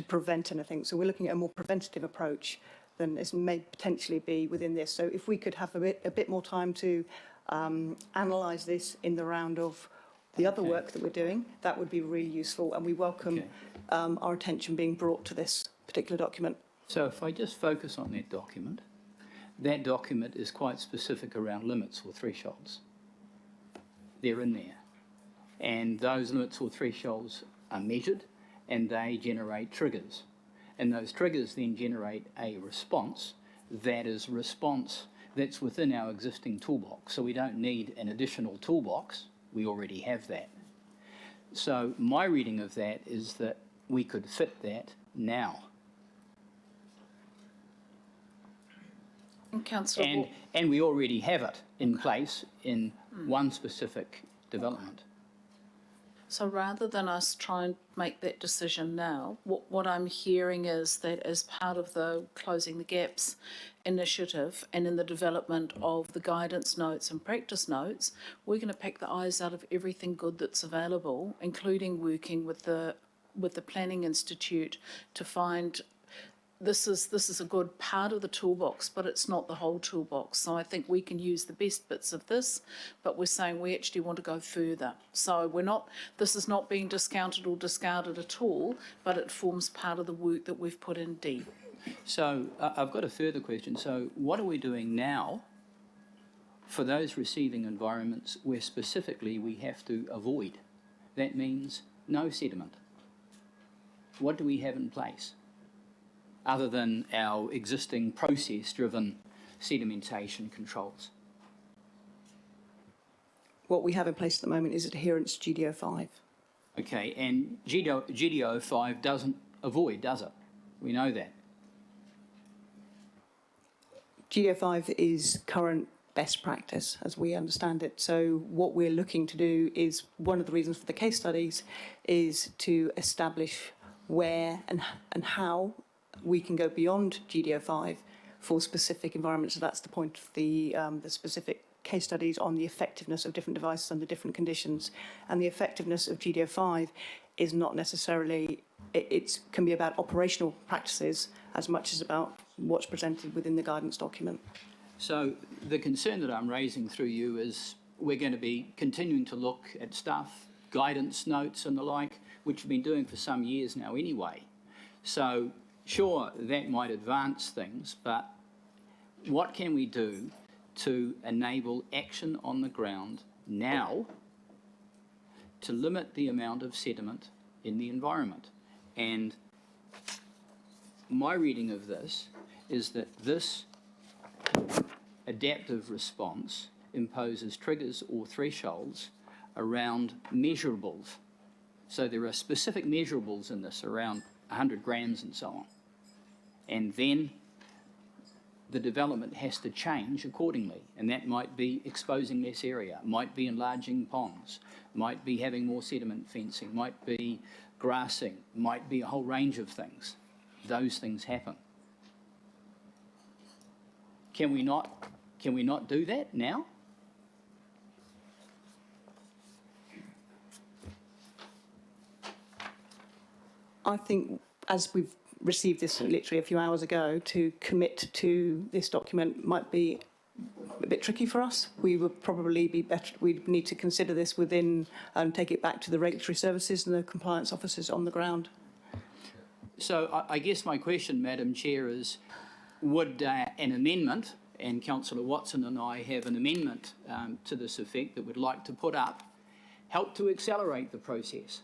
prevent anything. So we're looking at a more preventative approach than this may potentially be within this. So if we could have a bit more time to analyse this in the round of the other work that we're doing, that would be really useful, and we welcome our attention being brought to this particular document. So if I just focus on that document is quite specific around limits or thresholds. They're in there. And those limits or thresholds are measured, and they generate triggers. And those triggers then generate a response that is a response that's within our existing toolbox. So we don't need an additional toolbox. We already have that. So my reading of that is that we could fit that now. Councillor And we already have it in place in one specific development. So rather than us try and make that decision now, what I'm hearing is that as part of the Closing the Gaps initiative and in the development of the guidance notes and practice notes, we're going to pick the eyes out of everything good that's available, including working with the Planning Institute to find this is a good part of the toolbox, but it's not the whole toolbox. So I think we can use the best bits of this, but we're saying we actually want to go further. So this is not being discounted or discarded at all, but it forms part of the work that we've put in deep. So I've got a further question. So what are we doing now for those receiving environments where specifically we have to avoid? That means no sediment. What do we have in place other than our existing process-driven sedimentation controls? What we have in place at the moment is adherence to GDO5. Okay, and GDO5 doesn't avoid, does it? We know that. GDO5 is current best practice as we understand it. So what we're looking to do is, one of the reasons for the case studies is to establish where and how we can go beyond GDO5 for specific environments. So that's the point of the specific case studies on the effectiveness of different devices under different conditions. And the effectiveness of GDO5 is not necessarily, it can be about operational practices as much as about what's presented within the guidance document. So the concern that I'm raising through you is we're going to be continuing to look at stuff, guidance notes and the like, which we've been doing for some years now anyway. So sure, that might advance things, but what can we do to enable action on the ground now to limit the amount of sediment in the environment? And my reading of this is that this adaptive response imposes triggers or thresholds around measurables. So there are specific measurables in this around 100 grams and so on. And then the development has to change accordingly, and that might be exposing less area, might be enlarging ponds, might be having more sediment fencing, might be grassing, might be a whole range of things. Those things happen. Can we not do that now? I think, as we've received this literally a few hours ago, to commit to this document might be a bit tricky for us. We would probably be better, we'd need to consider this within and take it back to the regulatory services and the compliance officers on the ground. So I guess my question, Madam Chair, is would an amendment, and Councillor Watson and I have an amendment to this effect that we'd like to put up, help to accelerate the process?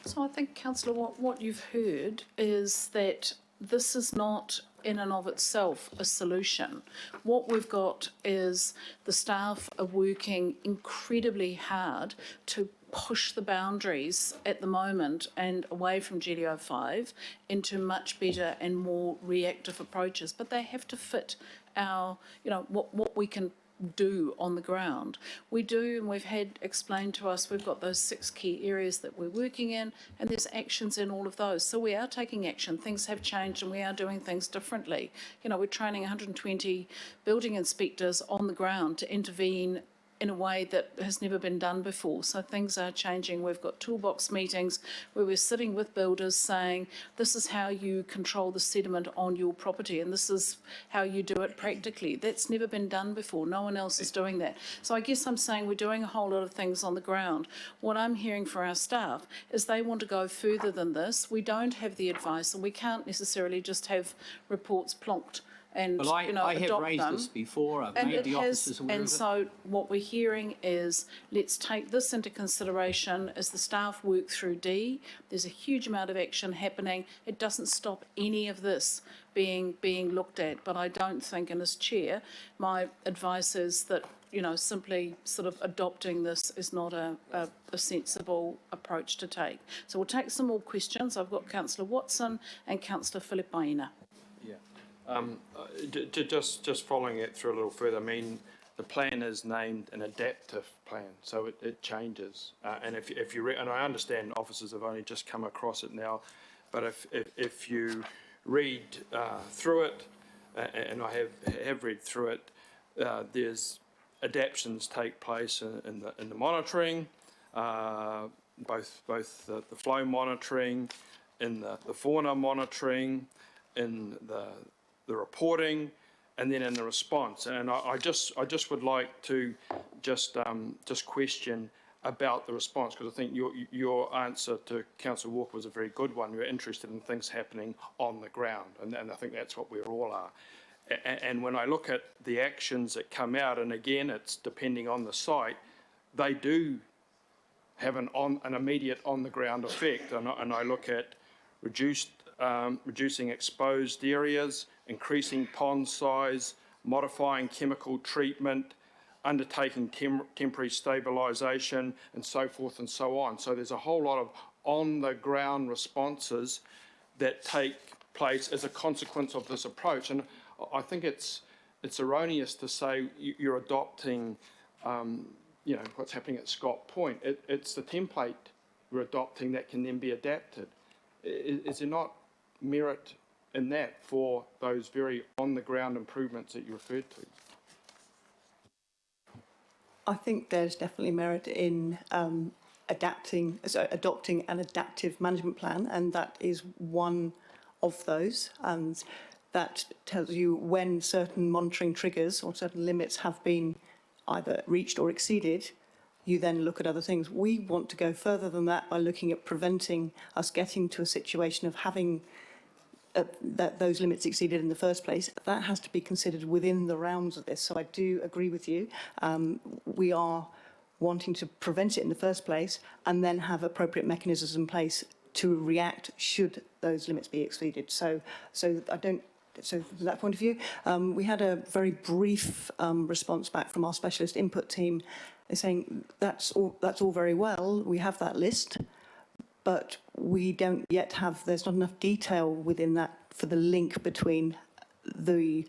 So I think, Councillor, what you've heard is that this is not in and of itself a solution. What we've got is the staff are working incredibly hard to push the boundaries at the moment and away from GDO5 into much better and more reactive approaches, but they have to fit our, what we can do on the ground. We do, and we've had explained to us, we've got those 6 key areas that we're working in, and there's actions in all of those. So we are taking action. Things have changed and we are doing things differently. We're training 120 building inspectors on the ground to intervene in a way that has never been done before. So things are changing. We've got toolbox meetings where we're sitting with builders saying, this is how you control the sediment on your property and this is how you do it practically. That's never been done before. No one else is doing that. So I guess I'm saying we're doing a whole lot of things on the ground. What I'm hearing for our staff is they want to go further than this. We don't have the advice and we can't necessarily just have reports plonked and Well, I have adopt raised them. this before. I've And made it the has, officers aware and of it. so what we're hearing is let's take this into consideration as the staff work through D. There's a huge amount of action happening. It doesn't stop any of this being looked at, but I don't think, and as chair, my advice is that simply sort of adopting this is not a sensible approach to take. So we'll take some more questions. I've got Councillor Watson and Councillor Filipaina. Just following it through a little further, I mean, the plan is named an adaptive plan, so it changes. And if you and I understand officers have only just come across it now, but if you read through it, and I have read through it, there's adaptations take place in the monitoring, both the flow monitoring, in the fauna monitoring, in the reporting, and then in the response. And I just would like to just question about the response, because I think your answer to Councillor Walker was a very good one. You're interested in things happening on the ground, and I think that's what we all are. And when I look at the actions that come out, and again, it's depending on the site, they do have an immediate on-the-ground effect. And I look at reducing exposed areas, increasing pond size, modifying chemical treatment, undertaking temporary stabilisation, and so forth and so on. So there's a whole lot of on-the-ground responses that take place as a consequence of this approach. And I think it's erroneous to say you're adopting, what's happening at Scott Point. It's the template we're adopting that can then be adapted. Is there not merit in that for those very on-the-ground improvements that you referred to? I think there's definitely merit in adopting an adaptive management plan, and that is one of those. And that tells you when certain monitoring triggers or certain limits have been either reached or exceeded, you then look at other things. We want to go further than that by looking at preventing us getting to a situation of having those limits exceeded in the first place. That has to be considered within the realms of this. So I do agree with you. We are wanting to prevent it in the first place and then have appropriate mechanisms in place to react should those limits be exceeded. So from that point of view, we had a very brief response back from our specialist input team saying that's all very well. We have that list, but we don't yet have, there's not enough detail within that for the link between the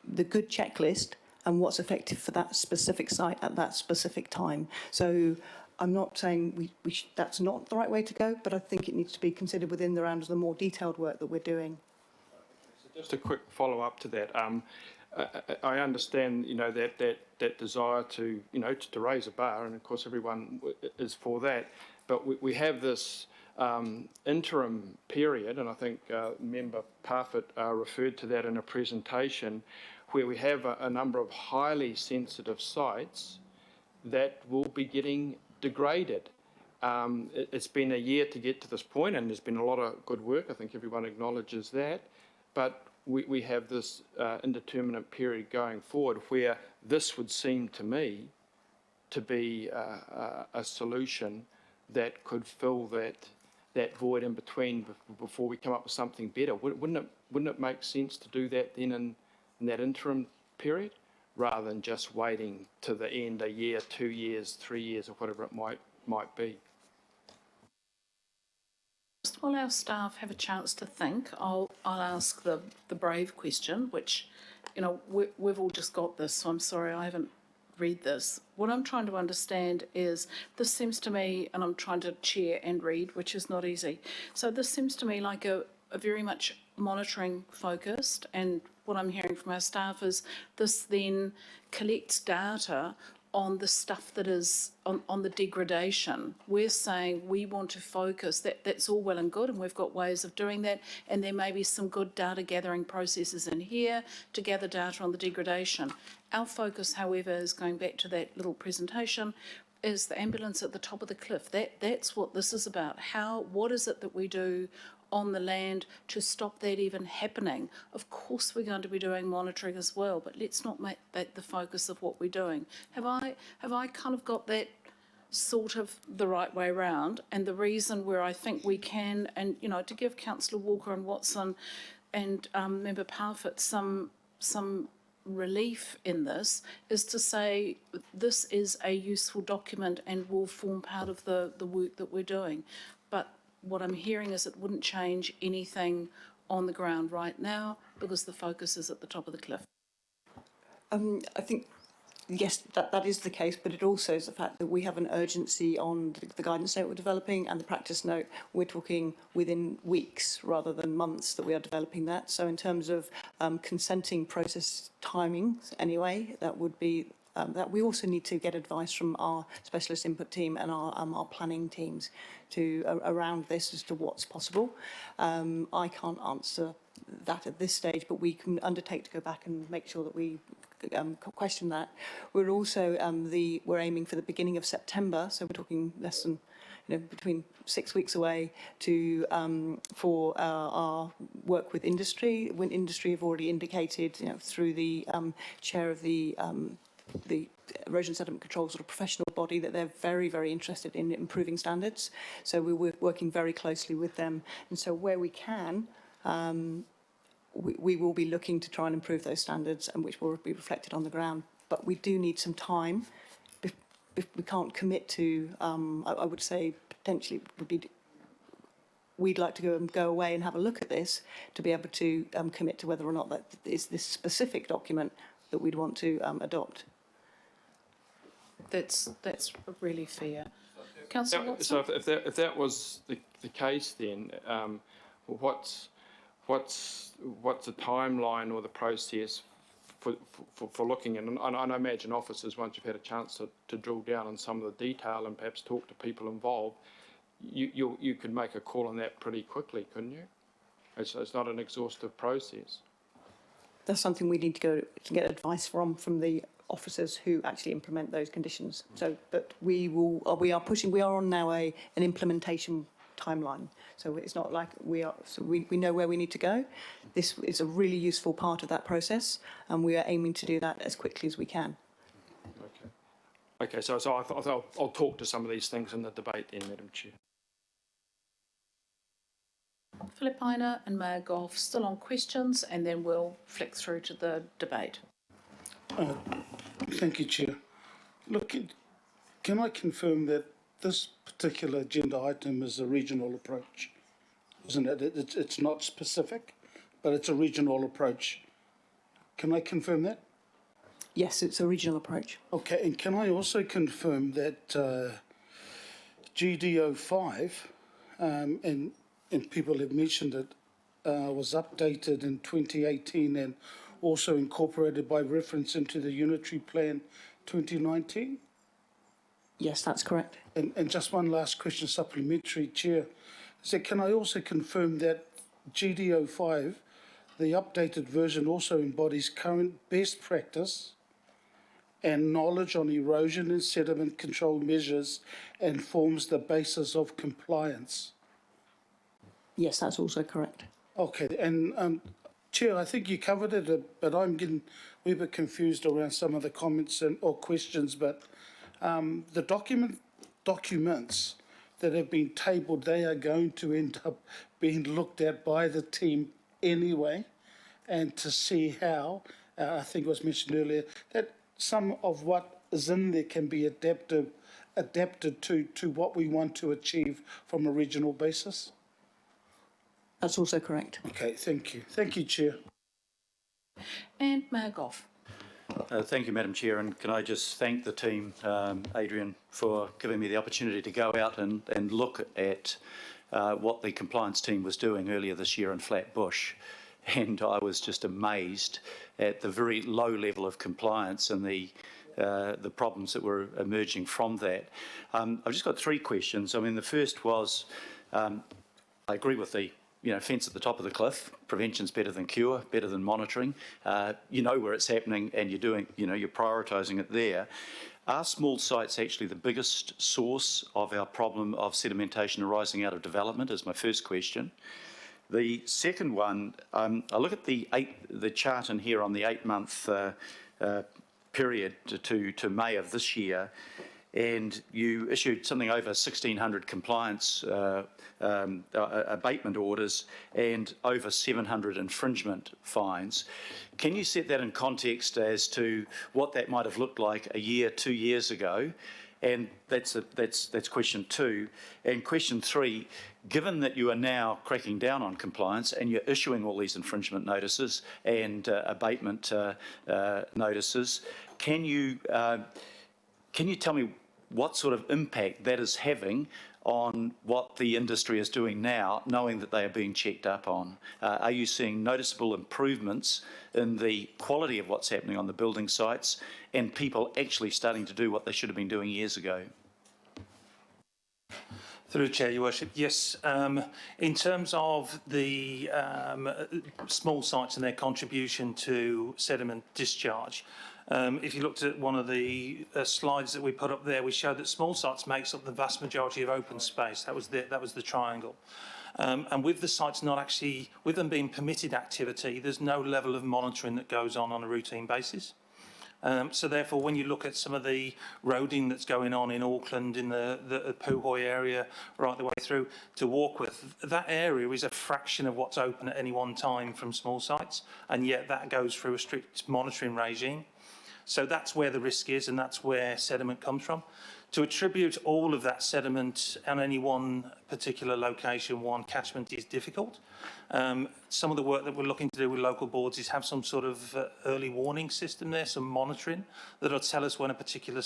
good checklist and what's effective for that specific site at that specific time. So I'm not saying that's not the right way to go, but I think it needs to be considered within the round of the more detailed work that we're doing. Just a quick follow-up to that. I understand, that desire to, to raise a bar, and of course everyone is for that. But we have this interim period, and I think Member Parfitt referred to that in a presentation, where we have a number of highly sensitive sites that will be getting degraded. It's been a year to get to this point, and there's been a lot of good work. I think everyone acknowledges that. But we have this indeterminate period going forward where this would seem to me to be a solution that could fill that void in between before we come up with something better. Wouldn't it make sense to do that then in that interim period, rather than just waiting to the end, a year, 2 years, 3 years, or whatever it might be? Just while our staff have a chance to think, I'll ask the brave question, which, we've all just got this, so I'm sorry I haven't read this. What I'm trying to understand is, this seems to me, and I'm trying to chair and read, which is not easy. So this seems to me like a very much monitoring focused, and what I'm hearing from our staff is this then collects data on the stuff that is on the degradation. We're saying we want to focus, that's all well and good, and we've got ways of doing that, and there may be some good data gathering processes in here to gather data on the degradation. Our focus, however, is going back to that little presentation, is the ambulance at the top of the cliff. That's what this is about. What is it that we do on the land to stop that even happening? Of course we're going to be doing monitoring as well, but let's not make that the focus of what we're doing. Have I kind of got that sort of the right way round? And the reason where I think we can, and to give Councillor Walker and Watson and Member Parfitt some relief in this, is to say this is a useful document and will form part of the work that we're doing. But what I'm hearing is it wouldn't change anything on the ground right now because the focus is at the top of the cliff. I think, yes, that is the case, but it also is the fact that we have an urgency on the guidance note we're developing and the practice note. We're talking within weeks rather than months that we are developing that. So in terms of consenting process timings anyway, that would be that we also need to get advice from our specialist input team and our planning teams around this as to what's possible. I can't answer that at this stage, but we can undertake to go back and make sure that we question that. We're also we're aiming for the beginning of September, so we're talking less than between 6 weeks away for our work with industry. When industry have already indicated through the chair of the erosion sediment control sort of professional body that they're very, very interested in improving standards. So we're working very closely with them. And so where we can, we will be looking to try and improve those standards, and which will be reflected on the ground. But we do need some time. We can't commit to, I would say potentially would be, we'd like to go away and have a look at this to be able to commit to whether or not that is this specific document that we'd want to adopt. That's really fair. Councillor Watson? So if that was the case, then what's what's the timeline or the process for looking at, and I imagine officers, once you've had a chance to drill down on some of the detail and perhaps talk to people involved, you could make a call on that pretty quickly, couldn't you? It's not an exhaustive process. That's something we need to go to get advice from the officers who actually implement those conditions. So, but we are on now an implementation timeline. So it's not like we know where we need to go. This is a really useful part of that process, and we are aiming to do that as quickly as we can. Okay, so I'll talk to some of these things in the debate then, Madam Chair. Philippina and Mayor Goff still on questions, and then we'll flick through to the debate. Thank you, Chair. Look, can I confirm that this particular agenda item is a regional approach, isn't it? It's not specific, but it's a regional approach. Can I confirm that? Yes, it's a regional approach. Okay, and can I also confirm that GDO5, and people have mentioned it, was updated in 2018 and also incorporated by reference into the Unitary Plan 2019? Yes, that's correct. And just one last question, supplementary, Chair. So can I also confirm that GDO5, the updated version, also embodies current best practice and knowledge on erosion and sediment control measures and forms the basis of compliance? Yes, that's also correct. Okay, and Chair, I think you covered it, but I'm getting a wee bit confused around some of the comments or questions, but the documents that have been tabled, they are going to end up being looked at by the team anyway, and to see how, I think it was mentioned earlier, that some of what is in there can be adapted to what we want to achieve from a regional basis. That's also correct. Okay, thank you. Thank you, Chair. And Mayor Goff. Thank you, Madam Chair, and can I just thank the team, Adrian, for giving me the opportunity to go out and look at what the compliance team was doing earlier this year in Flatbush. And I was just amazed at the very low level of compliance and the problems that were emerging from that. I've just got three questions. I mean, the first was, I agree with the fence at the top of the cliff. Prevention's better than cure, better than monitoring. You know where it's happening, and you're doing, you're prioritising it there. Are small sites actually the biggest source of our problem of sedimentation arising out of development? Is my first question. The second one, I look at the chart in here on the 8-month period to May of this year, and you issued something over 1,600 compliance abatement orders and over 700 infringement fines. Can you set that in context as to what that might have looked like a year, 2 years ago? And that's question two. And question three, given that you are now cracking down on compliance and you're issuing all these infringement notices and abatement notices, can you tell me what sort of impact that is having on what the industry is doing now, knowing that they are being checked up on? Are you seeing noticeable improvements in the quality of what's happening on the building sites and people actually starting to do what they should have been doing years ago? Through the Chair, Your Worship, yes. In terms of the small sites and their contribution to sediment discharge, if you looked at one of the slides that we put up there, we showed that small sites makes up the vast majority of open space. That was the triangle. And with the sites not actually, with them being permitted activity, there's no level of monitoring that goes on a routine basis. So therefore, when you look at some of the roading that's going on in Auckland, in the Puhoi area, right the way through to Warkworth, that area is a fraction of what's open at any one time from small sites, and yet that goes through a strict monitoring regime. So that's where the risk is, and that's where sediment comes from. To attribute all of that sediment on any one particular location, one catchment, is difficult. Some of the work that we're looking to do with local boards is have some sort of early warning system there, some monitoring that'll tell us when a particular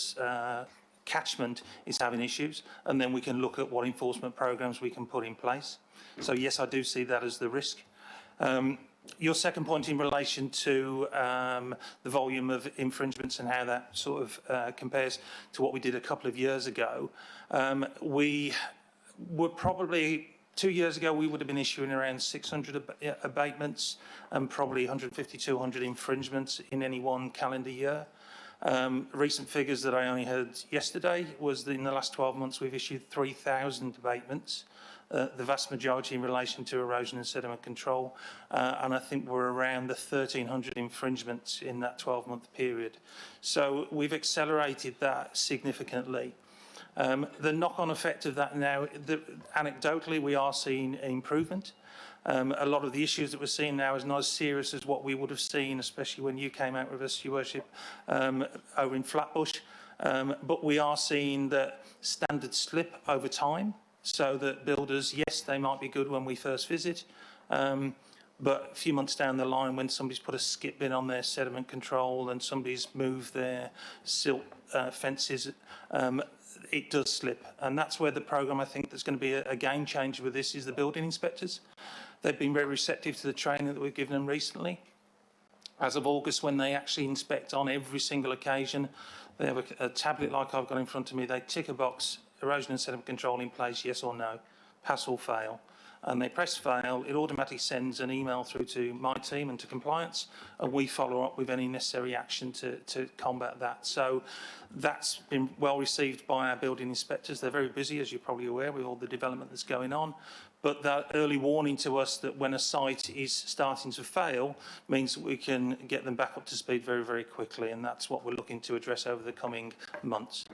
catchment is having issues, and then we can look at what enforcement programs we can put in place. So yes, I do see that as the risk. Your second point in relation to the volume of infringements and how that sort of compares to what we did a couple of years ago, we were probably 2 years ago we would have been issuing around 600 abatements and probably 150, 200 infringements in any one calendar year. Recent figures that I only heard yesterday was that in the last 12 months we've issued 3,000 abatements. The vast majority in relation to erosion and sediment control, and I think we're around the 1,300 infringements in that 12-month period. So we've accelerated that significantly. The knock-on effect of that now, anecdotally, we are seeing improvement. A lot of the issues that we're seeing now is not as serious as what we would have seen, especially when you came out with us, Your Worship, over in Flatbush. But we are seeing that standards slip over time, so that builders, yes, they might be good when we first visit, but a few months down the line when somebody's put a skip bin on their sediment control and somebody's moved their silt fences, it does slip. And that's where the programme, I think, that's going to be a game changer with this is the building inspectors. They've been very receptive to the training that we've given them recently. As of August, when they actually inspect on every single occasion, they have a tablet like I've got in front of me, they tick a box, erosion and sediment control in place, yes or no, pass or fail. And they press fail, it automatically sends an email through to my team and to compliance, and we follow up with any necessary action to combat that. So that's been well received by our building inspectors. They're very busy, as you're probably aware, with all the development that's going on. But that early warning to us that when a site is starting to fail means that we can get them back up to speed very, very quickly, and that's what we're looking to address over the coming months.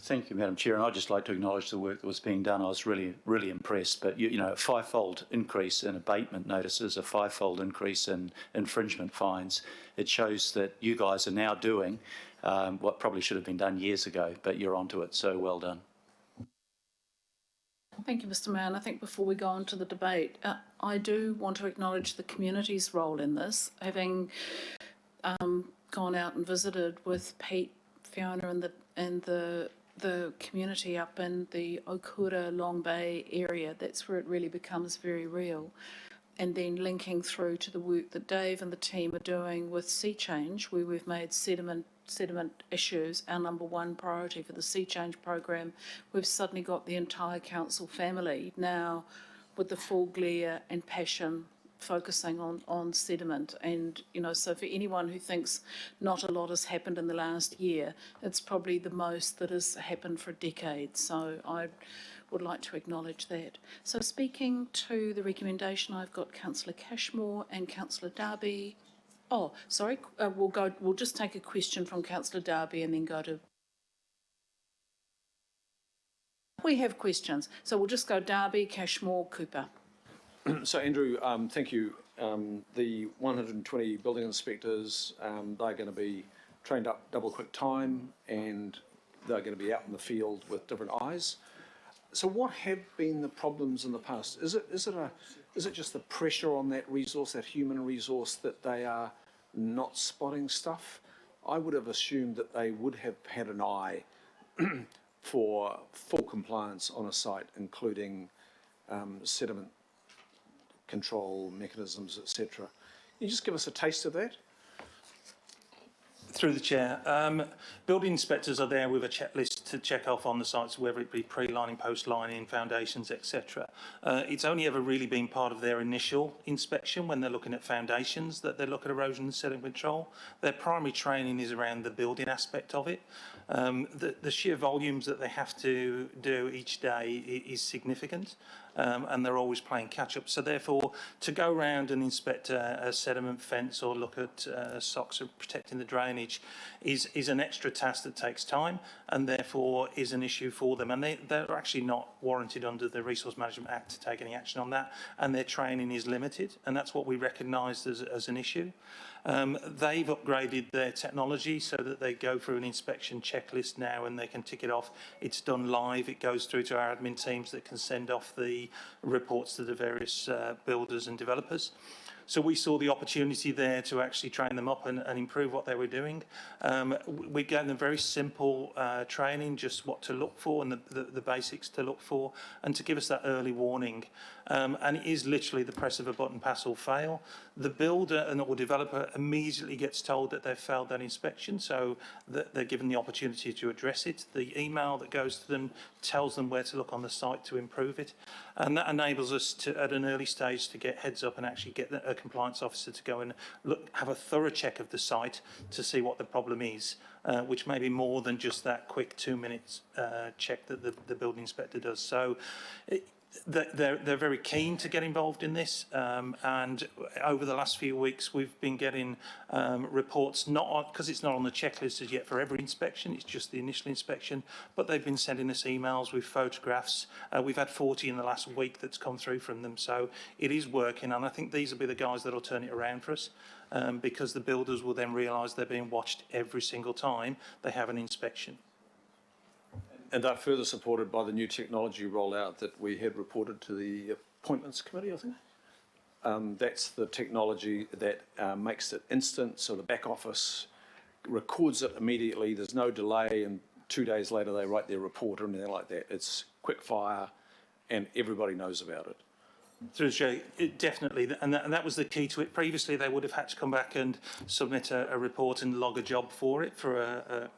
Thank you, Madam Chair, and I'd just like to acknowledge the work that was being done. I was really, really impressed. But, you know, a five-fold increase in abatement notices, a five-fold increase in infringement fines. It shows that you guys are now doing what probably should have been done years ago, but you're onto it, so well done. Thank you, Mr Mayor. And I think before we go on to the debate, I do want to acknowledge the community's role in this. Having gone out and visited with Pete, Fiona and the community up in the Okura Long Bay area, that's where it really becomes very real. And then linking through to the work that Dave and the team are doing with Sea Change, where we've made sediment issues our number one priority for the Sea Change program. We've suddenly got the entire council family now with the full glare and passion focusing on sediment. And, you know, so for anyone who thinks not a lot has happened in the last year, it's probably the most that has happened for decades. So I would like to acknowledge that. So speaking to the recommendation, I've got Councillor Cashmore and Councillor Darby. Oh, sorry, we'll just take a question from Councillor Darby and then go to... We have questions, so we'll just go Darby, Cashmore, Cooper. So, Andrew, thank you. The 120 building inspectors, they're going to be trained up double quick time and they're going to be out in the field with different eyes. So what have been the problems in the past? Is it just the pressure on that resource, that human resource, that they are not spotting stuff? I would have assumed that they would have had an eye for full compliance on a site, including sediment control mechanisms, etc. Can you just give us a taste of that? Through the chair, building inspectors are there with a checklist to check off on the sites, whether it be pre-lining, post-lining, foundations, etc. It's only ever really been part of their initial inspection when they're looking at foundations that they look at erosion and sediment control. Their primary training is around the building aspect of it. The sheer volumes that they have to do each day is significant. And they're always playing catch-up. So therefore, to go around and inspect a sediment fence or look at socks or protecting the drainage is an extra task that takes time and therefore is an issue for them. And they're actually not warranted under the Resource Management Act to take any action on that, and their training is limited, and that's what we recognised as an issue. They've upgraded their technology so that they go through an inspection checklist now and they can tick it off. It's done live. It goes through to our admin teams that can send off the reports to the various builders and developers. So we saw the opportunity there to actually train them up and improve what they were doing. We gave them very simple training, just what to look for and the basics to look for, and to give us that early warning. And it is literally the press of a button, pass or fail. The builder or developer immediately gets told that they've failed that inspection, so that they're given the opportunity to address it. The email that goes to them tells them where to look on the site to improve it. And that enables us to, at an early stage, to get heads up and actually get a compliance officer to go and have a thorough check of the site to see what the problem is, which may be more than just that quick 2 minutes check that the building inspector does. So they're very keen to get involved in this, and over the last few weeks we've been getting reports, not because it's not on the checklist as yet for every inspection, it's just the initial inspection, but they've been sending us emails with photographs. We've had 40 in the last week that's come through from them, so it is working, and I think these will be the guys that will turn it around for us, because the builders will then realise they're being watched every single time they have an inspection. And they're further supported by the new technology rollout that we had reported to the Appointments Committee, I think. That's the technology that makes it instant, so the back office records it immediately. There's no delay, and 2 days later they write their report or anything like that. It's quick fire, and everybody knows about it. Through Jay, definitely, and that was the key to it. Previously, they would have had to come back and submit a report and log a job for it, for a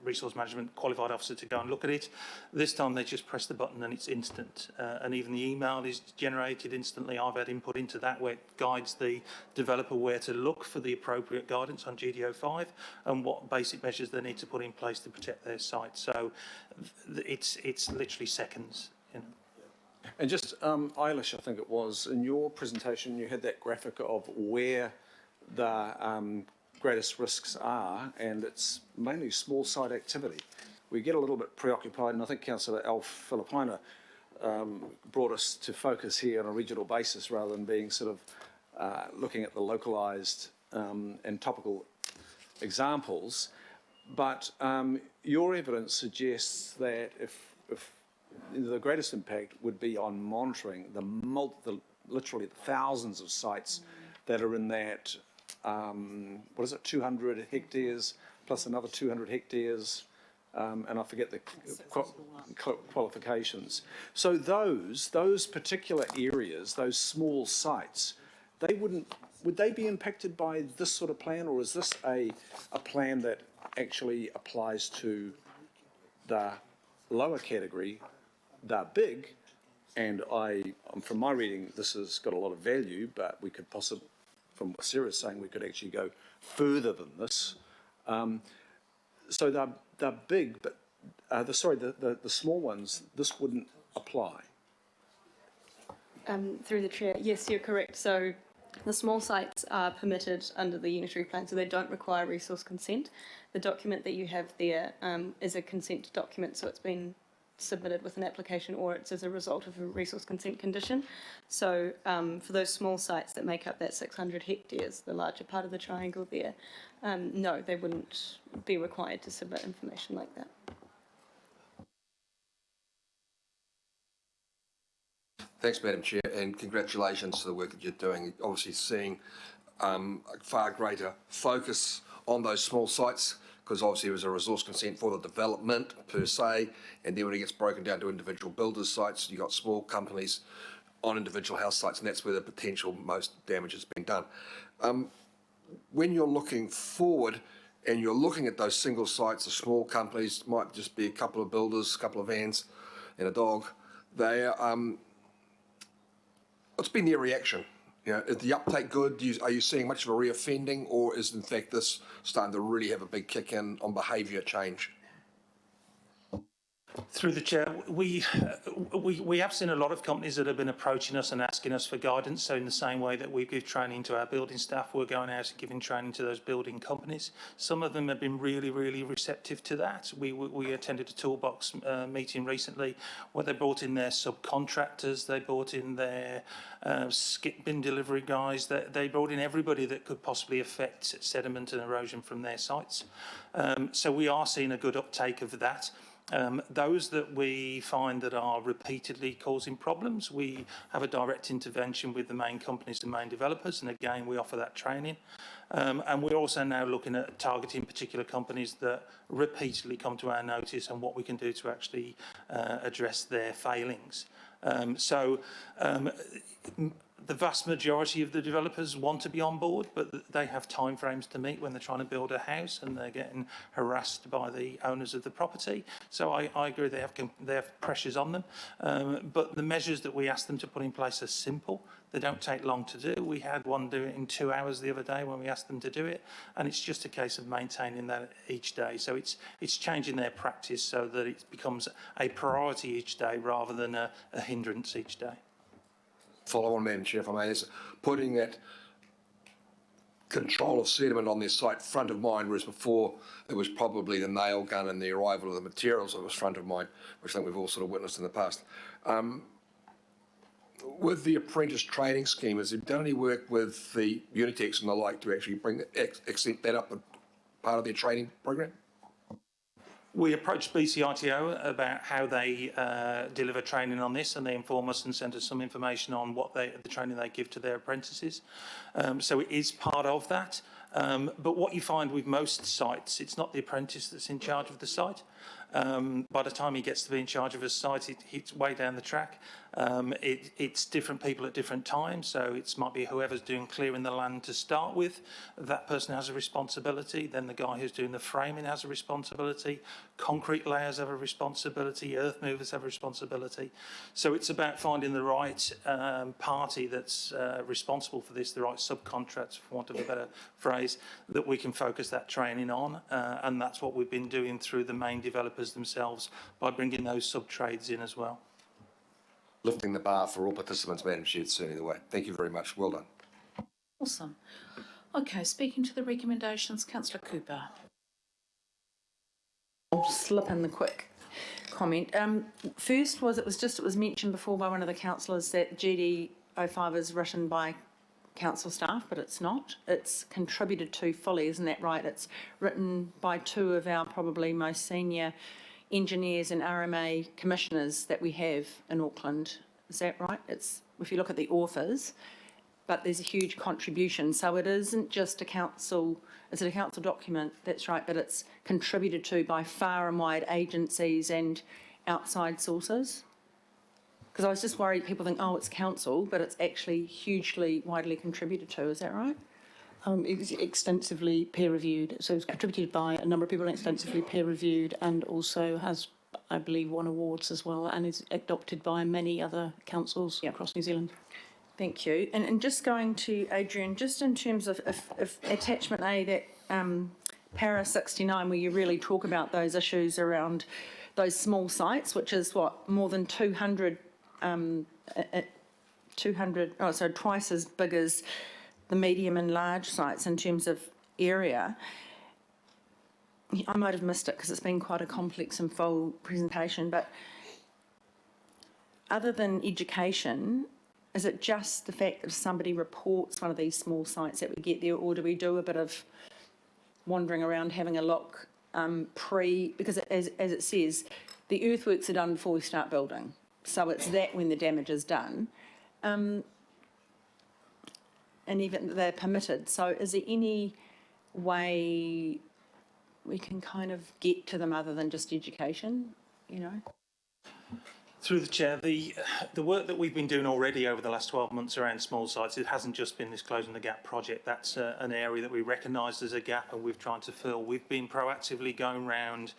resource management qualified officer to go and look at it. This time they just press the button and it's instant, and even the email is generated instantly. I've had input into that where it guides the developer where to look for the appropriate guidance on GDO5 and what basic measures they need to put in place to protect their site. So it's literally seconds, you know. And just, Eilish, I think it was, in your presentation you had that graphic of where the greatest risks are, and it's mainly small site activity. We get a little bit preoccupied, and I think Councillor Alf Filipina brought us to focus here on a regional basis rather than being sort of looking at the localised and topical examples. But your evidence suggests that if the greatest impact would be on monitoring literally the thousands of sites that are in that, 200 hectares plus another 200 hectares, and I forget the qualifications. So those particular areas, those small sites, would they be impacted by this sort of plan, or is this a plan that actually applies to the lower category? They're big, and from my reading, this has got a lot of value, but we could possibly, from what Sarah's saying, we could actually go further than this. So they're big, but the small ones, this wouldn't apply. Through the chair, yes, you're correct. So the small sites are permitted under the unitary plan, so they don't require resource consent. The document that you have there is a consent document, so it's been submitted with an application, or it's as a result of a resource consent condition. So for those small sites that make up that 600 hectares, the larger part of the triangle there, no, they wouldn't be required to submit information like that. Thanks, Madam Chair, and congratulations to the work that you're doing. Obviously seeing a far greater focus on those small sites, because obviously there is a resource consent for the development per se, and then when it gets broken down to individual builders' sites, you've got small companies on individual house sites, and that's where the potential most damage has been done. When you're looking forward and you're looking at those single sites, the small companies, might just be a couple of builders, a couple of vans and a dog, what's been their reaction? You know, is the uptake good? Are you seeing much of a reoffending, or is in fact this starting to really have a big kick in on behaviour change? Through the chair, we have seen a lot of companies that have been approaching us and asking us for guidance. So in the same way that we give training to our building staff, we're going out and giving training to those building companies. Some of them have been really, really receptive to that. We attended a toolbox meeting recently where they brought in their subcontractors, they brought in their skip bin delivery guys, they brought in everybody that could possibly affect sediment and erosion from their sites. So we are seeing a good uptake of that. Those that we find that are repeatedly causing problems, we have a direct intervention with the main companies and main developers, and again we offer that training. And we're also now looking at targeting particular companies that repeatedly come to our notice and what we can do to actually address their failings. The vast majority of the developers want to be on board, but they have timeframes to meet when they're trying to build a house and they're getting harassed by the owners of the property. So I agree they have pressures on them, but the measures that we ask them to put in place are simple. They don't take long to do. We had one do it in 2 hours the other day when we asked them to do it, and it's just a case of maintaining that each day. So it's changing their practice so that it becomes a priority each day rather than a hindrance each day. Follow on, Madam Chair, if I may, is putting that control of sediment on their site front of mind, whereas before it was probably the nail gun and the arrival of the materials that was front of mind, which I think we've all sort of witnessed in the past. With the apprentice training scheme, has there done any work with the Unitex and the like to actually accept that up as part of their training program? We approached BCITO about how they deliver training on this, and they inform us and send us some information on what the training they give to their apprentices. So it is part of that. But what you find with most sites, it's not the apprentice that's in charge of the site. By the time he gets to be in charge of a site, it's way down the track. It's different people at different times, so it might be whoever's doing clearing the land to start with. That person has a responsibility. Then the guy who's doing the framing has a responsibility. Concrete layers have a responsibility. Earth movers have a responsibility. So it's about finding the right party that's responsible for this, the right subcontractor, for want of a better phrase, that we can focus that training on. And that's what we've been doing through the main developers themselves by bringing those sub-trades in as well. Lifting the bar for all participants, Madam Chair, is certainly the way. Thank you very much. Well done. Awesome. Okay, speaking to the recommendations, Councillor Cooper. I'll slip in the quick comment. First was it was mentioned before by one of the councillors that GD05 is written by council staff, but it's not. It's contributed to fully, isn't that right? It's written by two of our probably most senior engineers and RMA commissioners that we have in Auckland. Is that right? It's, if you look at the authors, but there's a huge contribution. So it isn't just a council, it's a council document, that's right, but it's contributed to by far and wide agencies and outside sources. Because I was just worried people think, oh, it's council, but it's actually hugely widely contributed to. Is that right? It's extensively peer-reviewed, so it's contributed by a number of people, extensively peer-reviewed, and also has, I believe, won awards as well, and is adopted by many other councils across New Zealand. Thank you. And just going to Adrian, just in terms of attachment A, that para 69, where you really talk about those issues around those small sites, which is what, more than 200, twice as big as the medium and large sites in terms of area. I might have missed it because it's been quite a complex and full presentation, but other than education, is it just the fact that if somebody reports one of these small sites that we get there, or do we do a bit of wandering around having a look because as it says, the earthworks are done before we start building. So it's that when the damage is done. And even they're permitted. So is there any way we can kind of get to them other than just education, you know? Through the chair, the work that we've been doing already over the last 12 months around small sites, it hasn't just been this Closing the Gap project. That's an area that we recognised as a gap and we've tried to fill. We've been proactively going round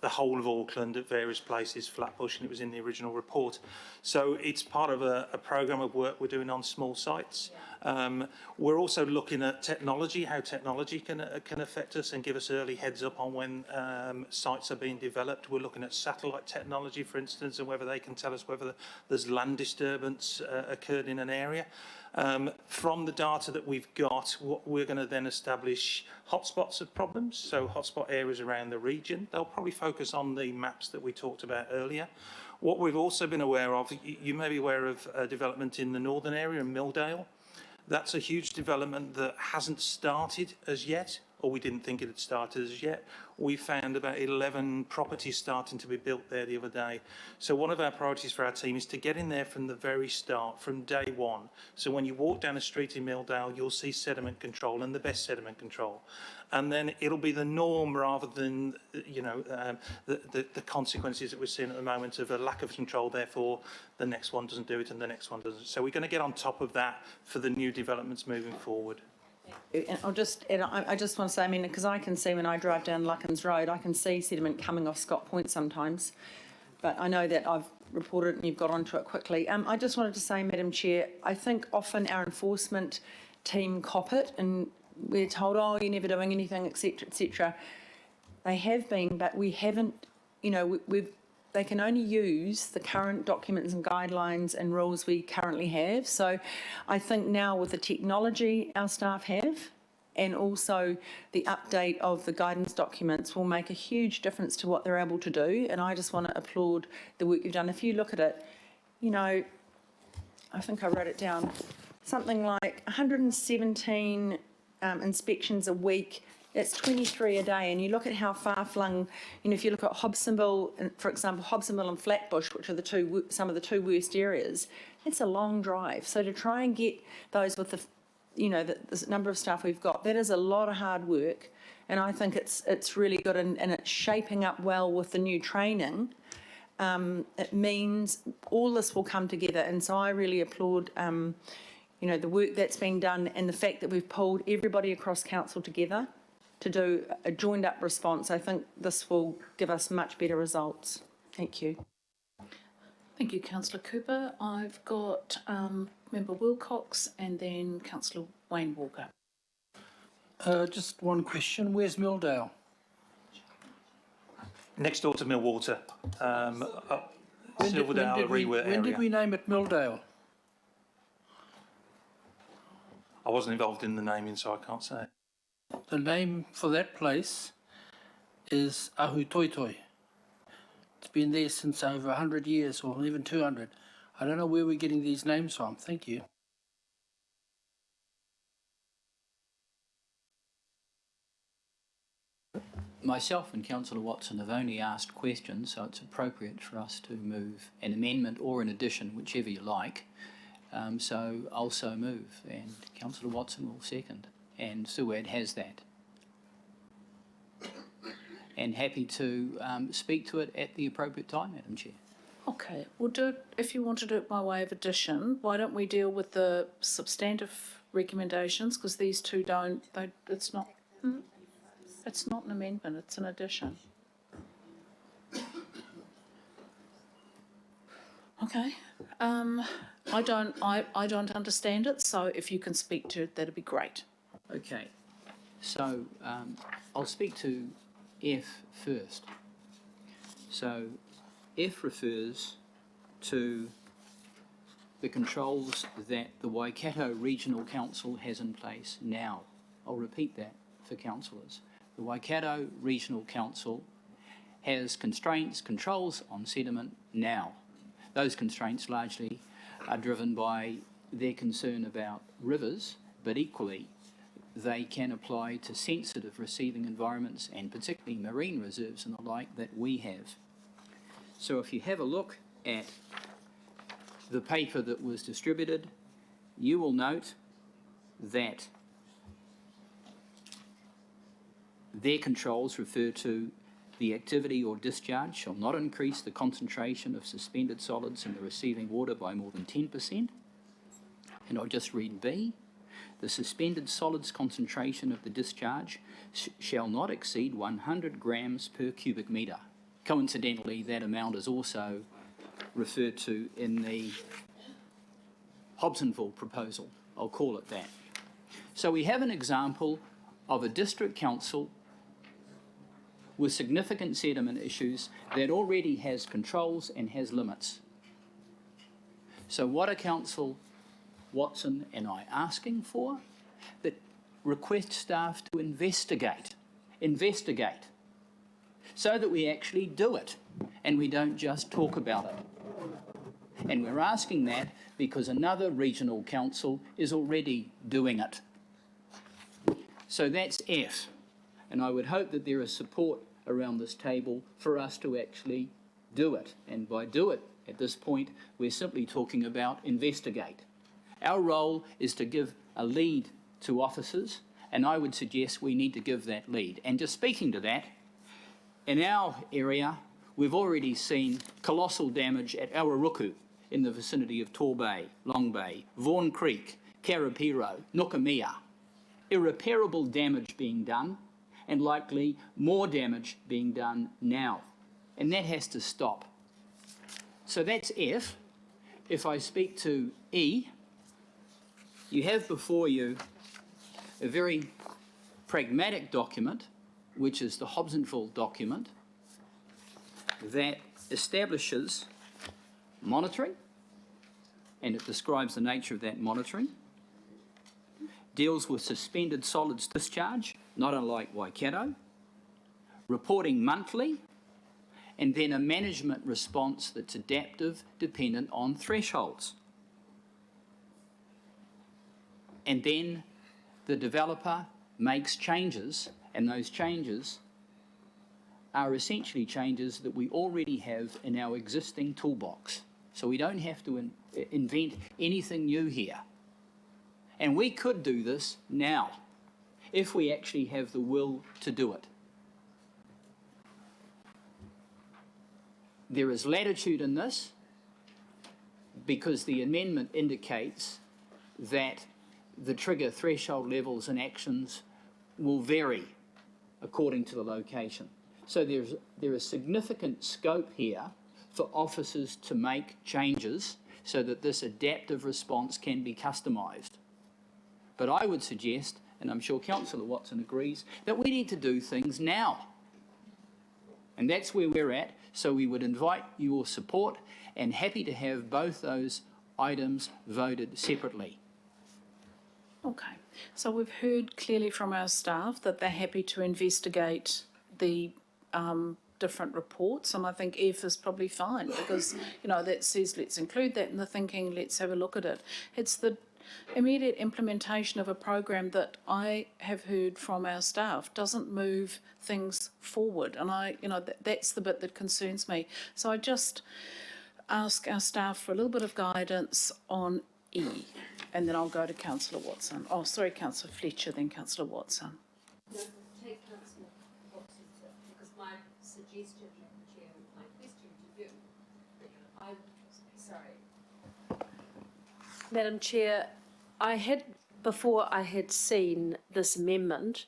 the whole of Auckland at various places, Flatbush, and it was in the original report. So it's part of a programme of work we're doing on small sites. We're also looking at technology, how technology can affect us and give us early heads up on when sites are being developed. We're looking at satellite technology, for instance, and whether they can tell us whether there's land disturbance occurred in an area. From the data that we've got, we're going to then establish hotspots of problems, so hotspot areas around the region. They'll probably focus on the maps that we talked about earlier. What we've also been aware of, you may be aware of a development in the northern area in Milldale. That's a huge development that hasn't started as yet. or we didn't think it had started as yet. We found about 11 properties starting to be built there the other day. So one of our priorities for our team is to get in there from the very start, from day one. So when you walk down a street in Milldale, you'll see sediment control and the best sediment control. And then it'll be the norm rather than, the consequences that we're seeing at the moment of a lack of control, therefore the next one doesn't do it and the next one doesn't. So we're going to get on top of that for the new developments moving forward. And I just want to say, I mean, because I can see when I drive down Luckens Road, I can see sediment coming off Scott Point sometimes. But I know that I've reported it and you've got onto it quickly. I just wanted to say, Madam Chair, I think often our enforcement team cop it and we're told, oh, you're never doing anything, etc., etc. They have been, but we haven't, they can only use the current documents and guidelines and rules we currently have. So I think now with the technology our staff have and also the update of the guidance documents will make a huge difference to what they're able to do. And I just want to applaud the work you've done. If you look at it, I think I wrote it down, something like 117 inspections a week. It's 23 a day, and you look at how far-flung, if you look at Hobsonville, for example, Hobsonville and Flatbush, which are some of the two worst areas, it's a long drive. So to try and get those with the number of staff we've got, that is a lot of hard work, and I think it's really good, and it's shaping up well with the new training. It means all this will come together, and so I really applaud the work that's been done and the fact that we've pulled everybody across council together to do a joined-up response. I think this will give us much better results. Thank you. Thank you, Councillor Cooper. I've got Member Wilcox and then Councillor Wayne Walker. Just one question. Where's Milldale? Next door to Millwater, Silverdale, Rewa area. When did we name it Milldale? I wasn't involved in the naming, so I can't say. The name for that place is Ahutoitoi. It's been there since over 100 years or even 200. I don't know where we're getting these names from. Thank you. Myself and Councillor Watson have only asked questions, so it's appropriate for us to move an amendment or an addition, whichever you like. So I'll so move, and Councillor Watson will second, and Suad has that. And happy to speak to it at the appropriate time, Madam Chair. Okay, we'll do it, if you want to do it by way of addition, why don't we deal with the substantive recommendations, because these two don't, it's not an amendment, it's an addition. Okay, I don't understand it, so if you can speak to it, that'd be great. Okay, so I'll speak to F first. So F refers to the controls that the Waikato Regional Council has in place now. I'll repeat that for councillors. The Waikato Regional Council has controls on sediment now. Those constraints largely are driven by their concern about rivers, but equally they can apply to sensitive receiving environments and particularly marine reserves and the like that we have. So if you have a look at the paper that was distributed, you will note that their controls refer to the activity or discharge shall not increase the concentration of suspended solids in the receiving water by more than 10%. And I'll just read B. The suspended solids concentration of the discharge shall not exceed 100 grams per cubic metre. Coincidentally, that amount is also referred to in the Hobsonville proposal. I'll call it that. So we have an example of a district council with significant sediment issues that already has controls and has limits. So what are Council Watson and I asking for? That request staff to investigate, so that we actually do it and we don't just talk about it. And we're asking that because another regional council is already doing it. So that's F. And I would hope that there is support around this table for us to actually do it. And by do it, at this point, we're simply talking about investigate. Our role is to give a lead to officers, and I would suggest we need to give that lead. And just speaking to that, in our area, we've already seen colossal damage at Awaruku in the vicinity of Tor Bay, Long Bay, Vaughan Creek, Karapiro, Nukamea. Irreparable damage being done, and likely more damage being done now. And that has to stop. So that's F. If I speak to E, you have before you a very pragmatic document, which is the Hobsonville document, that establishes monitoring, and it describes the nature of that monitoring, deals with suspended solids discharge, not unlike Waikato, reporting monthly, and then a management response that's adaptive, dependent on thresholds. And then the developer makes changes, and those changes are essentially changes that we already have in our existing toolbox. So we don't have to invent anything new here. And we could do this now, if we actually have the will to do it. There is latitude in this, because the amendment indicates that the trigger threshold levels and actions will vary according to the location. So there is significant scope here for officers to make changes so that this adaptive response can be customised. But I would suggest, and I'm sure Councillor Watson agrees, that we need to do things now. And that's where we're at. So we would invite your support, and happy to have both those items voted separately. Okay, so we've heard clearly from our staff that they're happy to investigate the different reports, and I think F is probably fine, because, you know, that says let's include that in the thinking, let's have a look at it. It's the immediate implementation of a program that I have heard from our staff doesn't move things forward, and that's the bit that concerns me. So I just ask our staff for a little bit of guidance on E, and then I'll go to Councillor Watson. Oh, sorry, Councillor Fletcher, then Councillor Watson. No, take Councillor Watson, because my suggestion, Chair, my question to you, Madam Chair, before I had seen this amendment,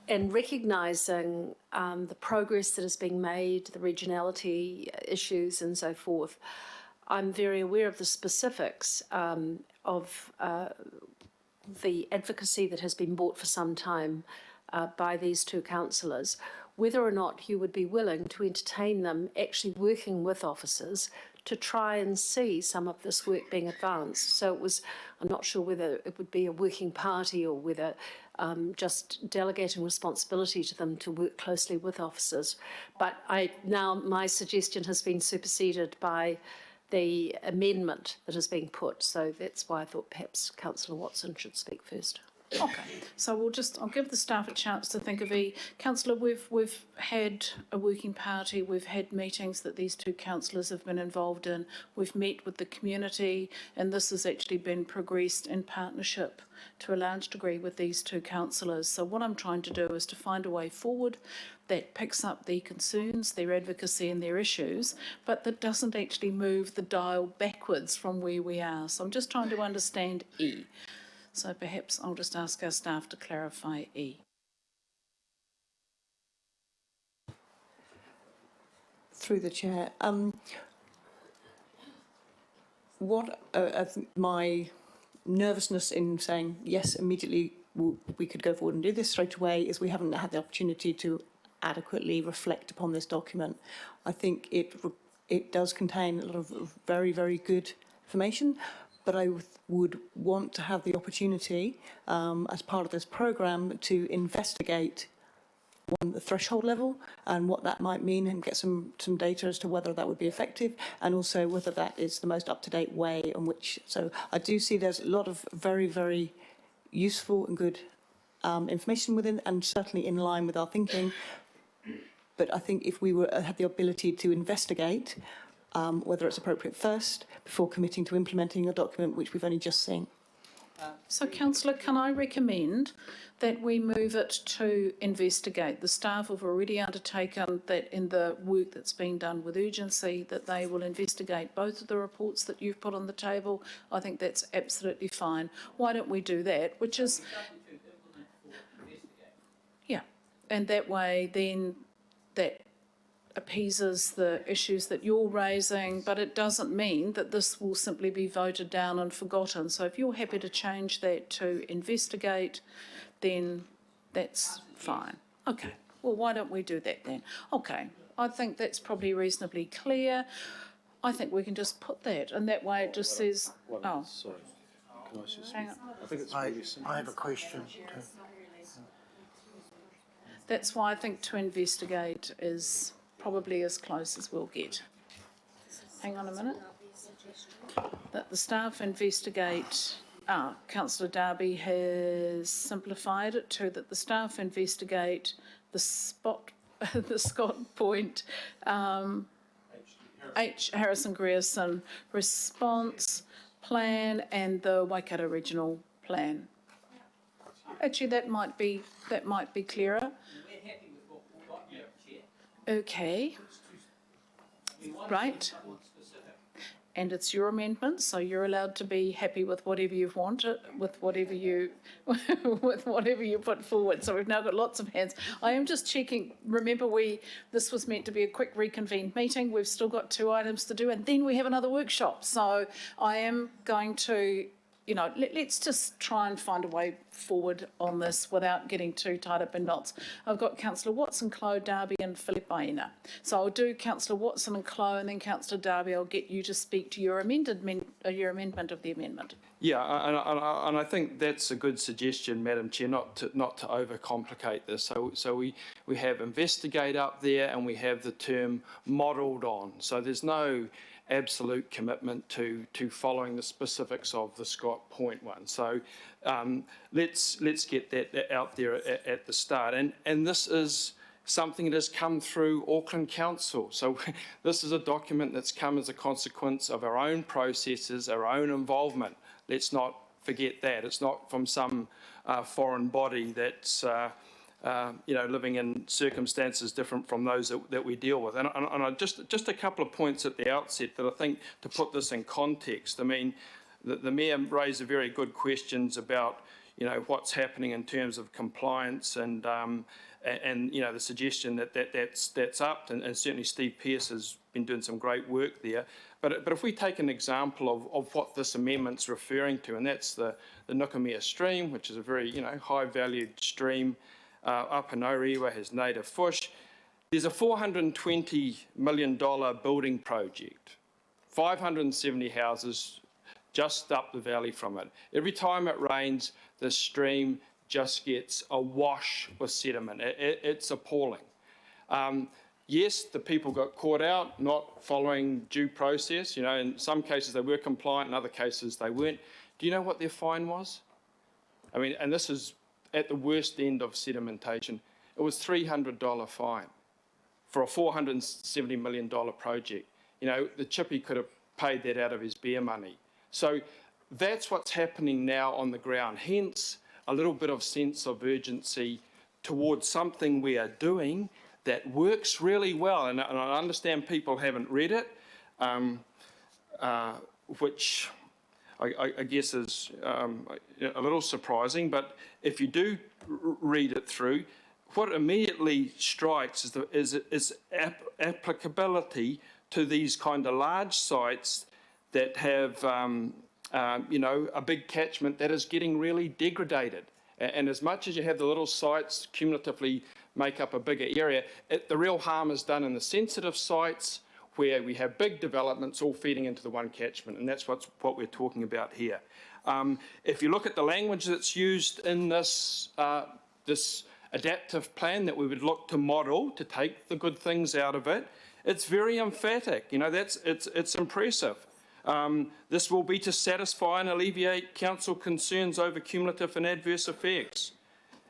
and recognising the progress that is being made, the regionality issues and so forth, I'm very aware of the specifics of the advocacy that has been brought for some time by these two councillors, whether or not you would be willing to entertain them actually working with officers to try and see some of this work being advanced. So I'm not sure whether it would be a working party or whether just delegating responsibility to them to work closely with officers. But now my suggestion has been superseded by the amendment that is being put. So that's why I thought perhaps Councillor Watson should speak first. Okay, so I'll give the staff a chance to think of E. Councillor, we've had a working party, we've had meetings that these two councillors have been involved in, we've met with the community, and this has actually been progressed in partnership to a large degree with these two councillors. So what I'm trying to do is to find a way forward that picks up their concerns, their advocacy and their issues, but that doesn't actually move the dial backwards from where we are. So I'm just trying to understand E. So perhaps I'll just ask our staff to clarify E. Through the chair, my nervousness in saying yes immediately we could go forward and do this straight away is we haven't had the opportunity to adequately reflect upon this document. I think it does contain a lot of very, very good information, but I would want to have the opportunity as part of this programme to investigate the threshold level and what that might mean, and get some data as to whether that would be effective, and also whether that is the most up-to-date way in which. So I do see there's a lot of very, very useful and good information within, and certainly in line with our thinking. But I think if we had the ability to investigate whether it's appropriate first before committing to implementing a document which we've only just seen. So, councillor, can I recommend that we move it to investigate? The staff have already undertaken that in the work that's being done with urgency, that they will investigate both of the reports that you've put on the table. I think that's absolutely fine. Why don't we do that? Which is, yeah, and that way then that appeases the issues that you're raising, but it doesn't mean that this will simply be voted down and forgotten. So if you're happy to change that to investigate, then that's fine. Okay, well, why don't we do that then? Okay, I think that's probably reasonably clear. I think we can just put that, and that way it just says, oh. Sorry, can I just? Hang on. I think it's really simple. I have a question too. That's why I think to investigate is probably as close as we'll get. Hang on a minute. That the staff investigate, councillor Darby has simplified it to that the staff investigate the the Scott Point, Harrison Grierson response plan and the Waikato Regional Plan. Actually, that might be clearer. Okay. Right. And it's your amendment, so you're allowed to be happy with whatever you've wanted, with whatever you put forward. So we've now got lots of hands. I am just checking. Remember, this was meant to be a quick reconvened meeting. We've still got 2 items to do, and then we have another workshop. So I am going to, let's just try and find a way forward on this without getting too tied up in knots. I've got Councillor Watson, Clow, Darby and Filipaina. So I'll do Councillor Watson and Clow, and then Councillor Darby, I'll get you to speak to your amendment of the amendment. Yeah, and I think that's a good suggestion, Madam Chair, not to overcomplicate this. So we have investigate up there, and we have the term modelled on. So there's no absolute commitment to following the specifics of the Scott Point one. So let's get that out there at the start. And this is something that has come through Auckland Council. So this is a document that's come as a consequence of our own processes, our own involvement. Let's not forget that. It's not from some foreign body that's living in circumstances different from those that we deal with. And I just a couple of points at the outset that I think to put this in context. I mean, the Mayor raised a very good questions about, what's happening in terms of compliance and the suggestion that's up, and certainly Steve Pearce has been doing some great work there. But if we take an example of what this amendment's referring to, and that's the Nukumea stream, which is a very high valued stream. Up in Orewa has native fish. There's a $420 million building project, 570 houses just up the valley from it. Every time it rains, the stream just gets awash with sediment. It's appalling. Yes, the people got caught out, not following due process. In some cases they were compliant, in other cases they weren't. Do you know what their fine was? I mean, and this is at the worst end of sedimentation. It was $300 fine for a $470 million project. The chippy could have paid that out of his beer money. So that's what's happening now on the ground. Hence, a little bit of sense of urgency towards something we are doing that works really well. And I understand people haven't read it, which I guess is a little surprising, but if you do read it through, what immediately strikes is applicability to these kind of large sites that have a big catchment that is getting really degraded. And as much as you have the little sites cumulatively make up a bigger area, the real harm is done in the sensitive sites where we have big developments all feeding into the one catchment, and that's what we're talking about here. If you look at the language that's used in this adaptive plan that we would look to model to take the good things out of it, it's very emphatic. It's impressive. This will be to satisfy and alleviate council concerns over cumulative and adverse effects.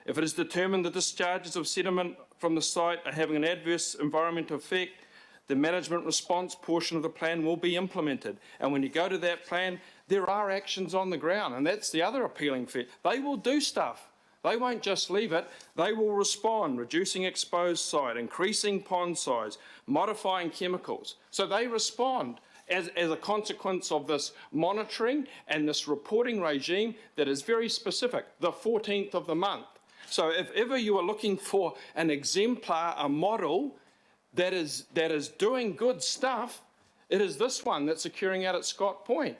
If it is determined that discharges of sediment from the site are having an adverse environmental effect, the management response portion of the plan will be implemented. And when you go to that plan, there are actions on the ground, and that's the other appealing fact. They will do stuff. They won't just leave it. They will respond, reducing exposed site, increasing pond size, modifying chemicals. So they respond as a consequence of this monitoring and this reporting regime that is very specific, the 14th of the month. So if ever you are looking for an exemplar, a model that is doing good stuff, it is this one that's occurring out at Scott Point.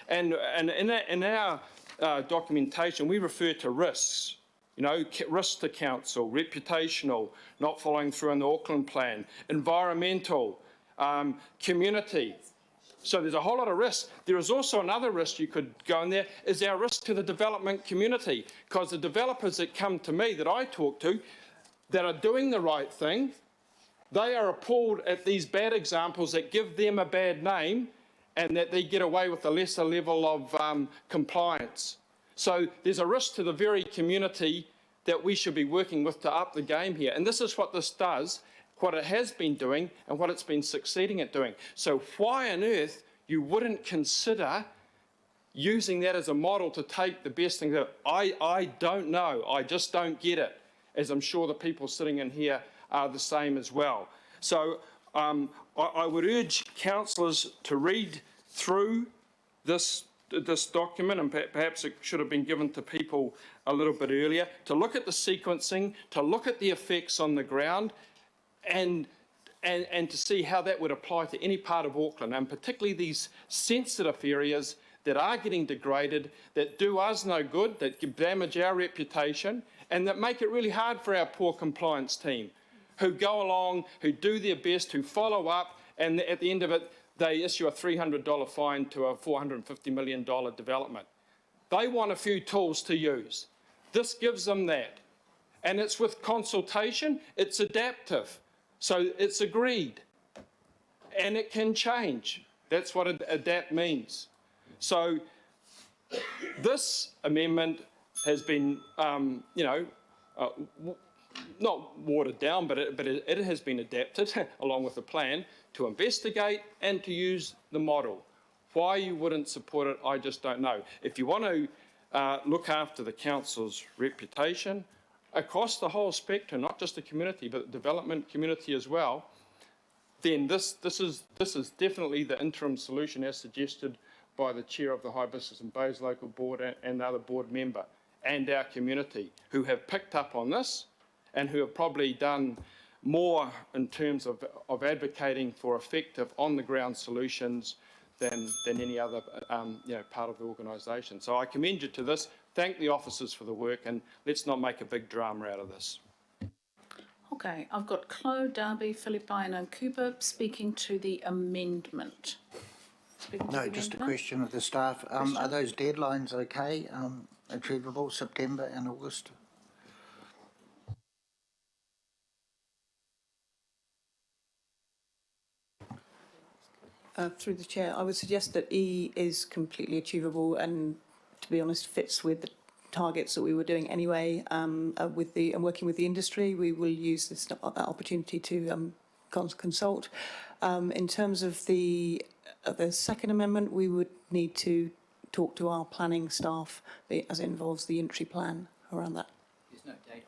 And in our documentation, we refer to risks. You know, risks to council, reputational, not following through on the Auckland plan, environmental, community. So there's a whole lot of risk. There is also another risk you could go in there, is our risk to the development community, because the developers that come to me, that I talk to, that are doing the right thing, they are appalled at these bad examples that give them a bad name and that they get away with a lesser level of compliance. So there's a risk to the very community that we should be working with to up the game here. And this is what this does, what it has been doing and what it's been succeeding at doing. So why on earth you wouldn't consider using that as a model to take the best things out? I don't know. I just don't get it, as I'm sure the people sitting in here are the same as well. So I would urge councillors to read through this document, and perhaps it should have been given to people a little bit earlier, to look at the sequencing, to look at the effects on the ground, and to see how that would apply to any part of Auckland, and particularly these sensitive areas that are getting degraded, that do us no good, that damage our reputation, and that make it really hard for our poor compliance team, who go along, who do their best, who follow up, and at the end of it, they issue a $300 fine to a $450 million development. They want a few tools to use. This gives them that. And it's with consultation, it's adaptive. So it's agreed. And it can change. That's what adapt means. So this amendment has been, not watered down, but it has been adapted along with the plan to investigate and to use the model. Why you wouldn't support it, I just don't know. If you want to look after the council's reputation across the whole spectrum, not just the community, but the development community as well, then this is definitely the interim solution as suggested by the chair of the Hibiscus and Bays Local Board and the other board member and our community, who have picked up on this and who have probably done more in terms of advocating for effective on-the-ground solutions than any other part of the organisation. So I commend you to this, thank the officers for the work, and let's not make a big drama out of this. Okay, I've got Chloe, Darby, Philippine and Cooper speaking to the amendment. No, just a question of the staff. Are those deadlines okay, achievable, September and August? Through the chair, I would suggest that E is completely achievable and, to be honest, fits with the targets that we were doing anyway. And working with the industry, we will use this opportunity to consult. In terms of the second amendment, we would need to talk to our planning staff as it involves the entry plan around that. There's no date.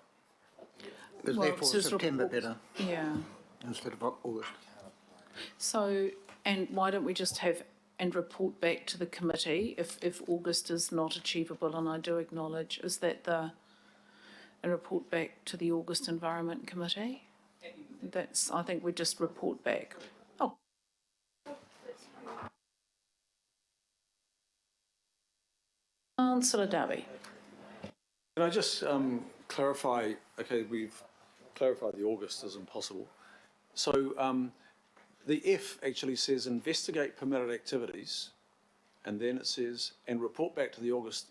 Is therefore September better? Yeah. Instead of August. So, and why don't we just have and report back to the committee if August is not achievable, and I do acknowledge, is that and report back to the August Environment Committee? I think we just report back. Oh. Councillor Darby. Can I just clarify, okay, we've clarified the August as impossible. So the F actually says investigate permitted activities, and then it says, and report back to the August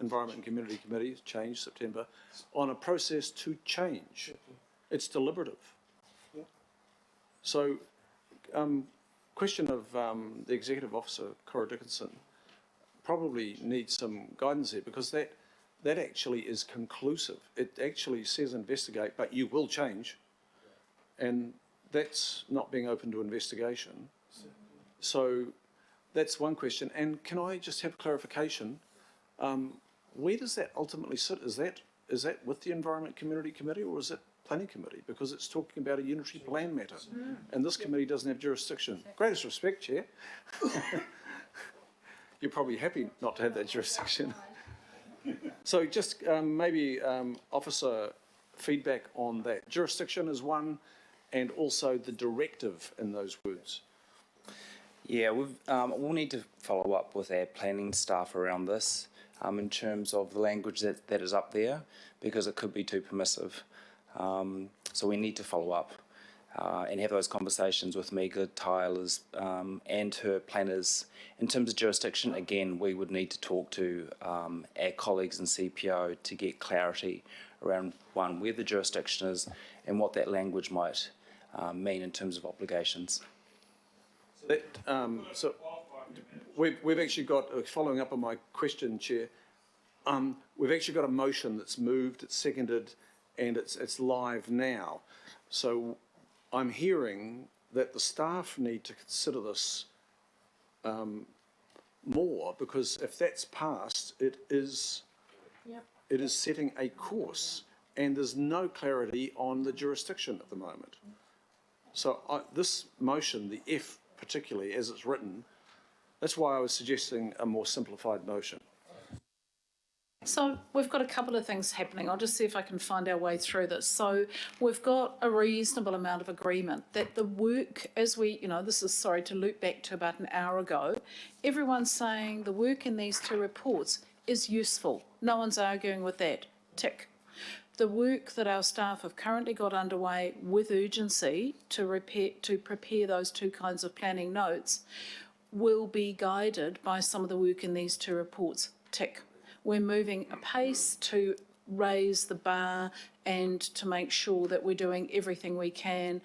Environment and Community Committee, change September, on a process to change. It's deliberative. So, question of the Executive Officer, Cora Dickinson, probably needs some guidance here, because that that actually is conclusive. It actually says investigate, but you will change. And that's not being open to investigation. So that's one question. And can I just have clarification? Where does that ultimately sit? Is that with the Environment Community Committee or is it Planning Committee? Because it's talking about a unitary plan matter. And this committee doesn't have jurisdiction. Greatest respect, Chair. You're probably happy not to have that jurisdiction. So just maybe officer feedback on that. Jurisdiction is one, and also the directive in those words. Yeah, we'll need to follow up with our planning staff around this in terms of the language that is up there, because it could be too permissive. So we need to follow up and have those conversations with Meaga, Tyler's and her planners. In terms of jurisdiction, again, we would need to talk to our colleagues in CPO to get clarity around, one, where the jurisdiction is and what that language might mean in terms of obligations. So we've actually got, following up on my question, Chair, we've actually got a motion that's moved, it's seconded, and it's live now. So I'm hearing that the staff need to consider this more, because if that's passed, it is setting a course, and there's no clarity on the jurisdiction at the moment. So this motion, the F particularly as it's written, that's why I was suggesting a more simplified motion. So we've got a couple of things happening. I'll just see if I can find our way through this. So we've got a reasonable amount of agreement that the work, as we, this is, sorry, to loop back to about an hour ago, everyone's saying the work in these two reports is useful. No one's arguing with that. Tick. The work that our staff have currently got underway with urgency to prepare those two kinds of planning notes will be guided by some of the work in these two reports. Tick. We're moving apace to raise the bar and to make sure that we're doing everything we can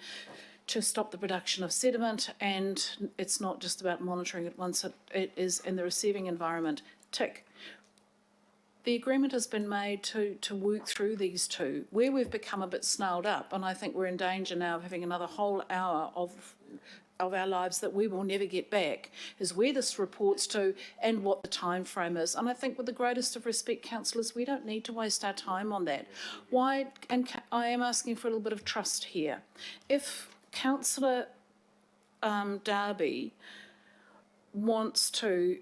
to stop the production of sediment, and it's not just about monitoring it once it is in the receiving environment. Tick. The agreement has been made to work through these two. Where we've become a bit snailed up, and I think we're in danger now of having another whole hour of our lives that we will never get back, is where this reports to and what the time frame is. And I think, with the greatest of respect, councillors, we don't need to waste our time on that. Why? And I am asking for a little bit of trust here. If Councillor Darby wants to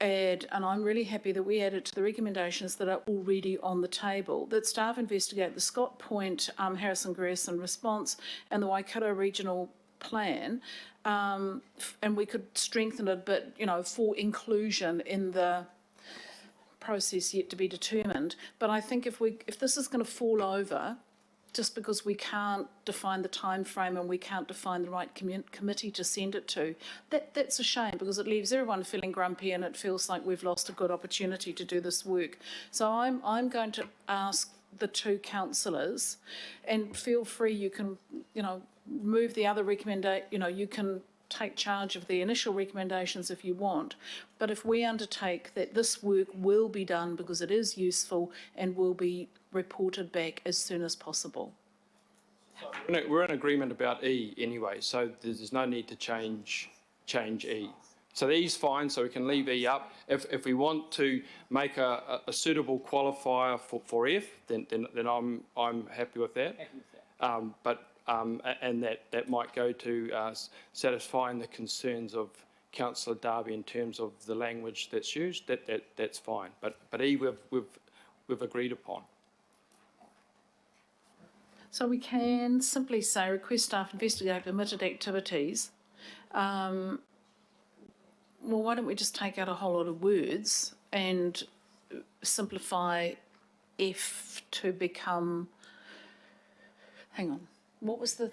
add, and I'm really happy that we added to the recommendations that are already on the table, that staff investigate the Scott Point Harrison Grierson response and the Waikato Regional Plan, and we could strengthen it a bit, for inclusion in the process yet to be determined. But I think if this is going to fall over just because we can't define the time frame and we can't define the right committee to send it to, that's a shame, because it leaves everyone feeling grumpy and it feels like we've lost a good opportunity to do this work. So I'm going to ask the two councillors, and feel free, you can, move the other you can take charge of the initial recommendations if you want, but if we undertake that this work will be done because it is useful and will be reported back as soon as possible. We're in agreement about E anyway, so there's no need to change E. So the E's fine, so we can leave E up. If we want to make a suitable qualifier for F, then I'm happy with that. And that might go to satisfying the concerns of Councillor Darby in terms of the language that's used. That's fine. But E we've agreed upon. So we can simply say request staff investigate permitted activities. Well, why don't we just take out a whole lot of words and simplify F to become, hang on, what was the,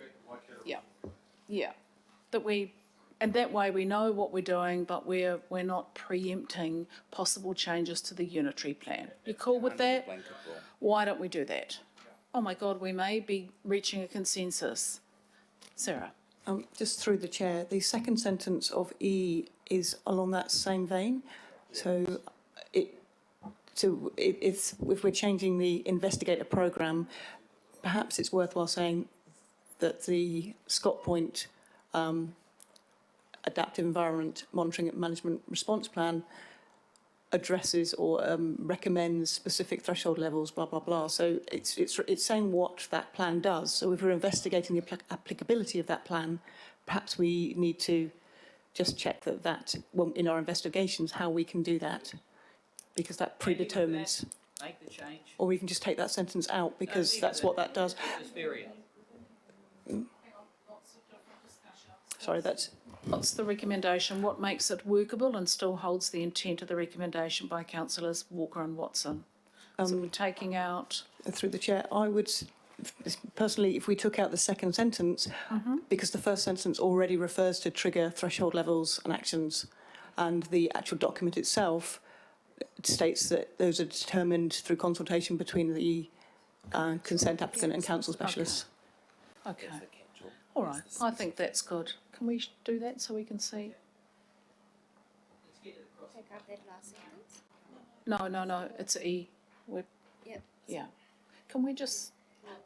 yeah, and that way we know what we're doing, but we're not preempting possible changes to the unitary plan. You cool with that? Why don't we do that? Oh my God, we may be reaching a consensus. Sarah. Just through the chair, the second sentence of E is along that same vein. So So it's, if we're changing the investigator programme, perhaps it's worthwhile saying that the Scott Point Adaptive Environment Monitoring and Management Response Plan addresses or recommends specific threshold levels, blah, blah, blah. So it's saying what that plan does. So if we're investigating the applicability of that plan, perhaps we need to just check that well, in our investigations, how we can do that, because that predetermines. Make the change. Or we can just take that sentence out, because that's what that does. Sorry, that's... What's the recommendation? What makes it workable and still holds the intent of the recommendation by councillors Walker and Watson? So we're taking out... Through the chair, I would, personally, if we took out the second sentence, because the first sentence already refers to trigger threshold levels and actions, and the actual document itself states that those are determined through consultation between the consent applicant and council specialists. Okay. All right, I think that's good. Can we do that so we can see? Take out that last sentence? No, it's E. Yep. Yeah. Can we just,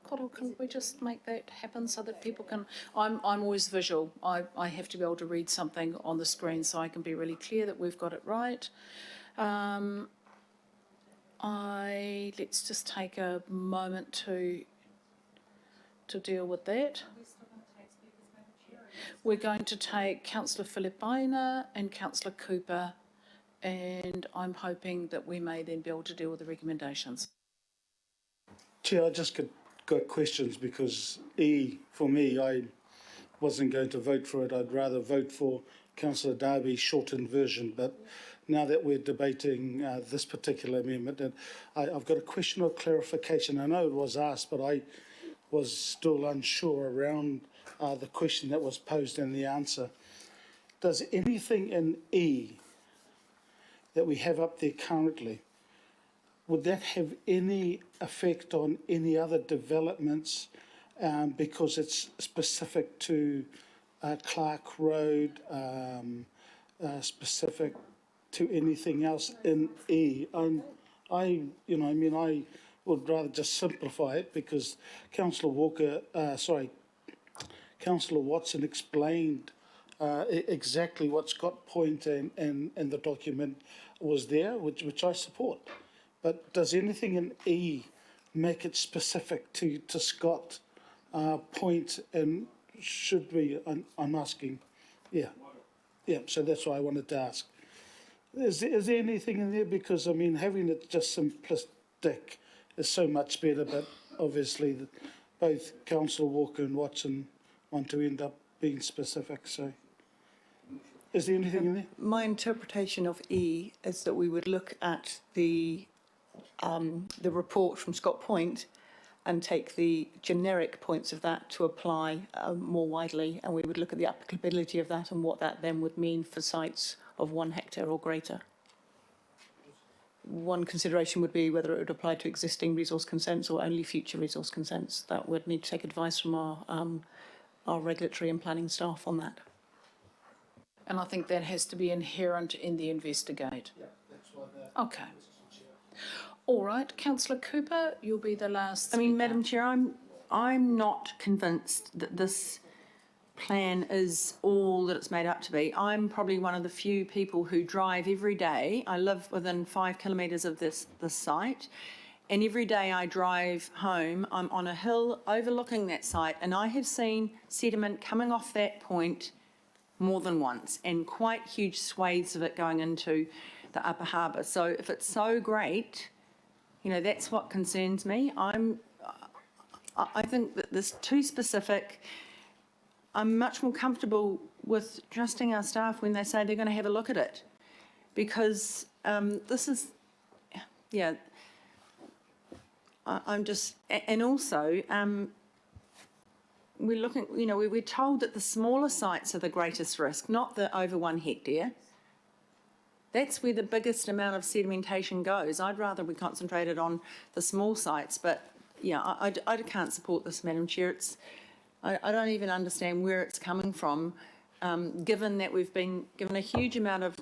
Coral, can we just make that happen so that people can, I'm always visual. I have to be able to read something on the screen so I can be really clear that we've got it right. Let's just take a moment to deal with that. We're going to take Councillor Philippina and Councillor Cooper, and I'm hoping that we may then be able to deal with the recommendations. Chair, I just got questions because E, for me, I wasn't going to vote for it. I'd rather vote for Councillor Darby's shortened version, but now that we're debating this particular amendment, and I've got a question of clarification. I know it was asked, but I was still unsure around the question that was posed and the answer. Does anything in E that we have up there currently, would that have any effect on any other developments because it's specific to Clark Road, specific to anything else in E? I would rather just simplify it because Councillor Watson explained exactly what Scott Point and the document was there, which I support. But does anything in E make it specific to Scott Point, and should we, I'm asking, so that's why I wanted to ask. Is there anything in there? Because, I mean, having it just simplistic is so much better, but obviously both Councillor Walker and Watson want to end up being specific, so is there anything in there? My interpretation of E is that we would look at the report from Scott Point and take the generic points of that to apply more widely, and we would look at the applicability of that and what that then would mean for sites of 1 hectare or greater. One consideration would be whether it would apply to existing resource consents or only future resource consents. That would need to take advice from our regulatory and planning staff on that. And I think that has to be inherent in the investigate. Yeah, that's why Okay. All right, Councillor Cooper, you'll be the last. I mean, Madam Chair, I'm not convinced that this plan is all that it's made up to be. I'm probably one of the few people who drive every day. I live within 5 kilometres of this site, and every day I drive home, I'm on a hill overlooking that site, and I have seen sediment coming off that point more than once, and quite huge swathes of it going into the upper harbour. So if it's so great, you know, that's what concerns me. I think that this is too specific. I'm much more comfortable with trusting our staff when they say they're going to have a look at it, because this is, yeah. I'm just, and also we're looking, you know, we're told that the smaller sites are the greatest risk, not the over 1 hectare. That's where the biggest amount of sedimentation goes. I'd rather we concentrated on the small sites, but yeah, I can't support this, Madam Chair. I don't even understand where it's coming from, given that we've been given a huge amount of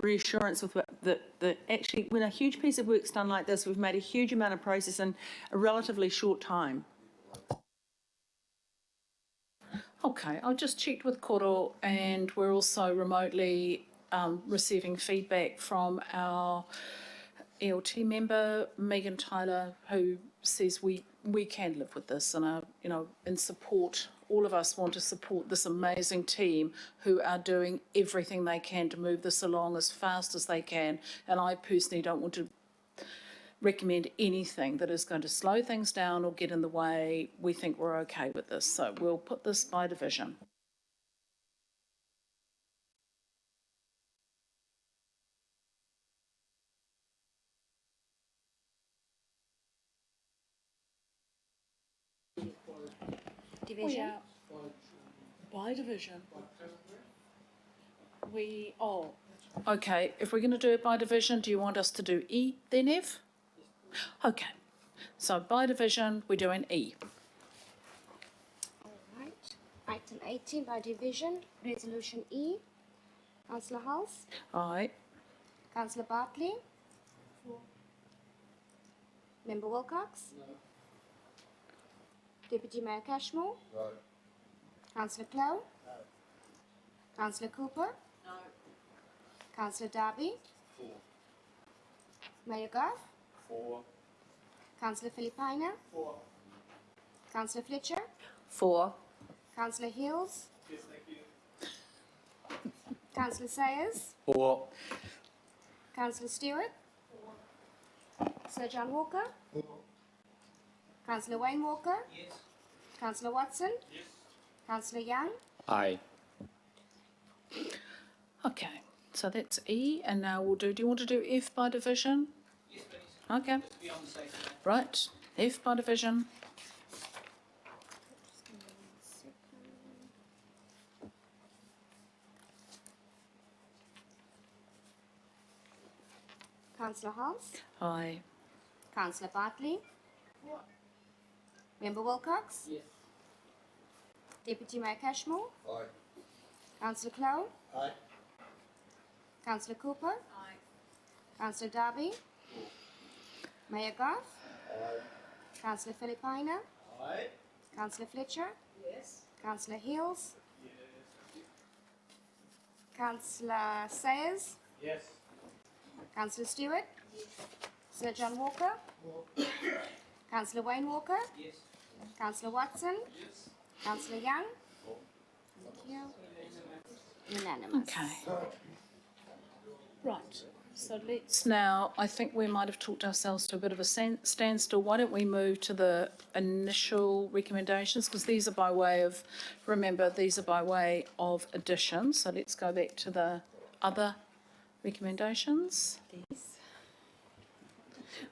reassurance with that actually when a huge piece of work's done like this, we've made a huge amount of process in a relatively short time. Okay, I've just checked with Koro, and we're also remotely receiving feedback from our ELT member, Megan Tyler, who says we can live with this and are, in support. All of us want to support this amazing team who are doing everything they can to move this along as fast as they can. And I personally don't want to recommend anything that is going to slow things down or get in the way. We think we're okay with this, so we'll put this by division. Division. By division. Okay, if we're going to do it by division, do you want us to do E then F? Okay, so by division, we're doing E. All right. Item 18 by division, resolution E. Councillor Hulse. Aye. Councillor Bartley. Member Wilcox. No. Deputy Mayor Cashmore. No. Councillor Clow. No. Councillor Cooper. No. Councillor Darby. 4. Mayor Garth. 4. Councillor Filipina. 4. Councillor Fletcher. 4. Councillor Hills. Yes, thank you. Councillor Sayers. 4. Councillor Stewart. 4. Sir John Walker. 4. Councillor Wayne Walker. Yes. Councillor Watson. Yes. Councillor Young. Aye. Okay, so that's E, and now we'll do you want to do F by division? Yes, please. Okay. Be on the safe side. Right, F by division. Councillor Hulse. Aye. Councillor Bartley. Member Wilcox. Yes. Deputy Mayor Cashmore. Aye. Councillor Clow. Aye. Councillor Cooper. Aye. Councillor Darby. Mayor Garth. Aye. Councillor Filipina. Aye. Councillor Fletcher. Yes. Councillor Hills. Councillor Sayers. Yes. Councillor Stewart. Sir John Walker. Councillor Wayne Walker. Yes. Councillor Watson. Yes. Councillor Young. Thank you. Unanimous. Okay. Right, so let's now, I think we might have talked ourselves to a bit of a standstill. Why don't we move to the initial recommendations, because these are by way of, remember, these are by way of addition. So let's go back to the other recommendations.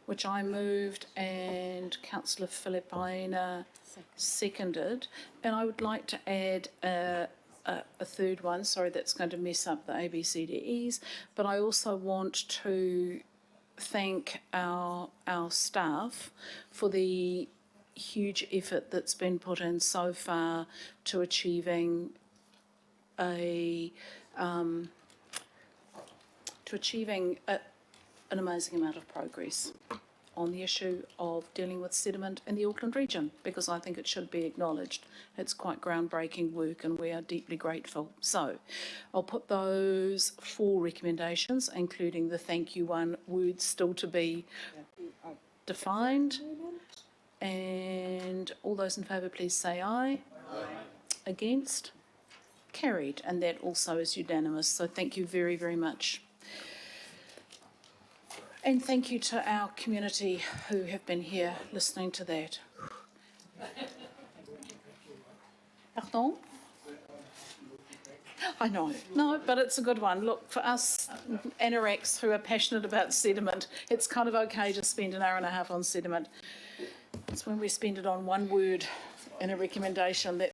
Which I moved and councillor Filipina seconded. And I would like to add a third one, sorry, that's going to mess up the ABCDEs, but I also want to thank our staff for the huge effort that's been put in so far to achieving an amazing amount of progress on the issue of dealing with sediment in the Auckland region, because I think it should be acknowledged. It's quite groundbreaking work and we are deeply grateful. So I'll put those 4 recommendations, including the thank you one, words still to be defined. And all those in favour, please say aye. Aye. Against? Carried. And that also is unanimous. So thank you very, very much. And thank you to our community who have been here listening to that. Pardon? I know, no, but it's a good one. Look, for us anoraks who are passionate about sediment, it's kind of okay to spend an hour and a half on sediment. It's when we spend it on one word in a recommendation that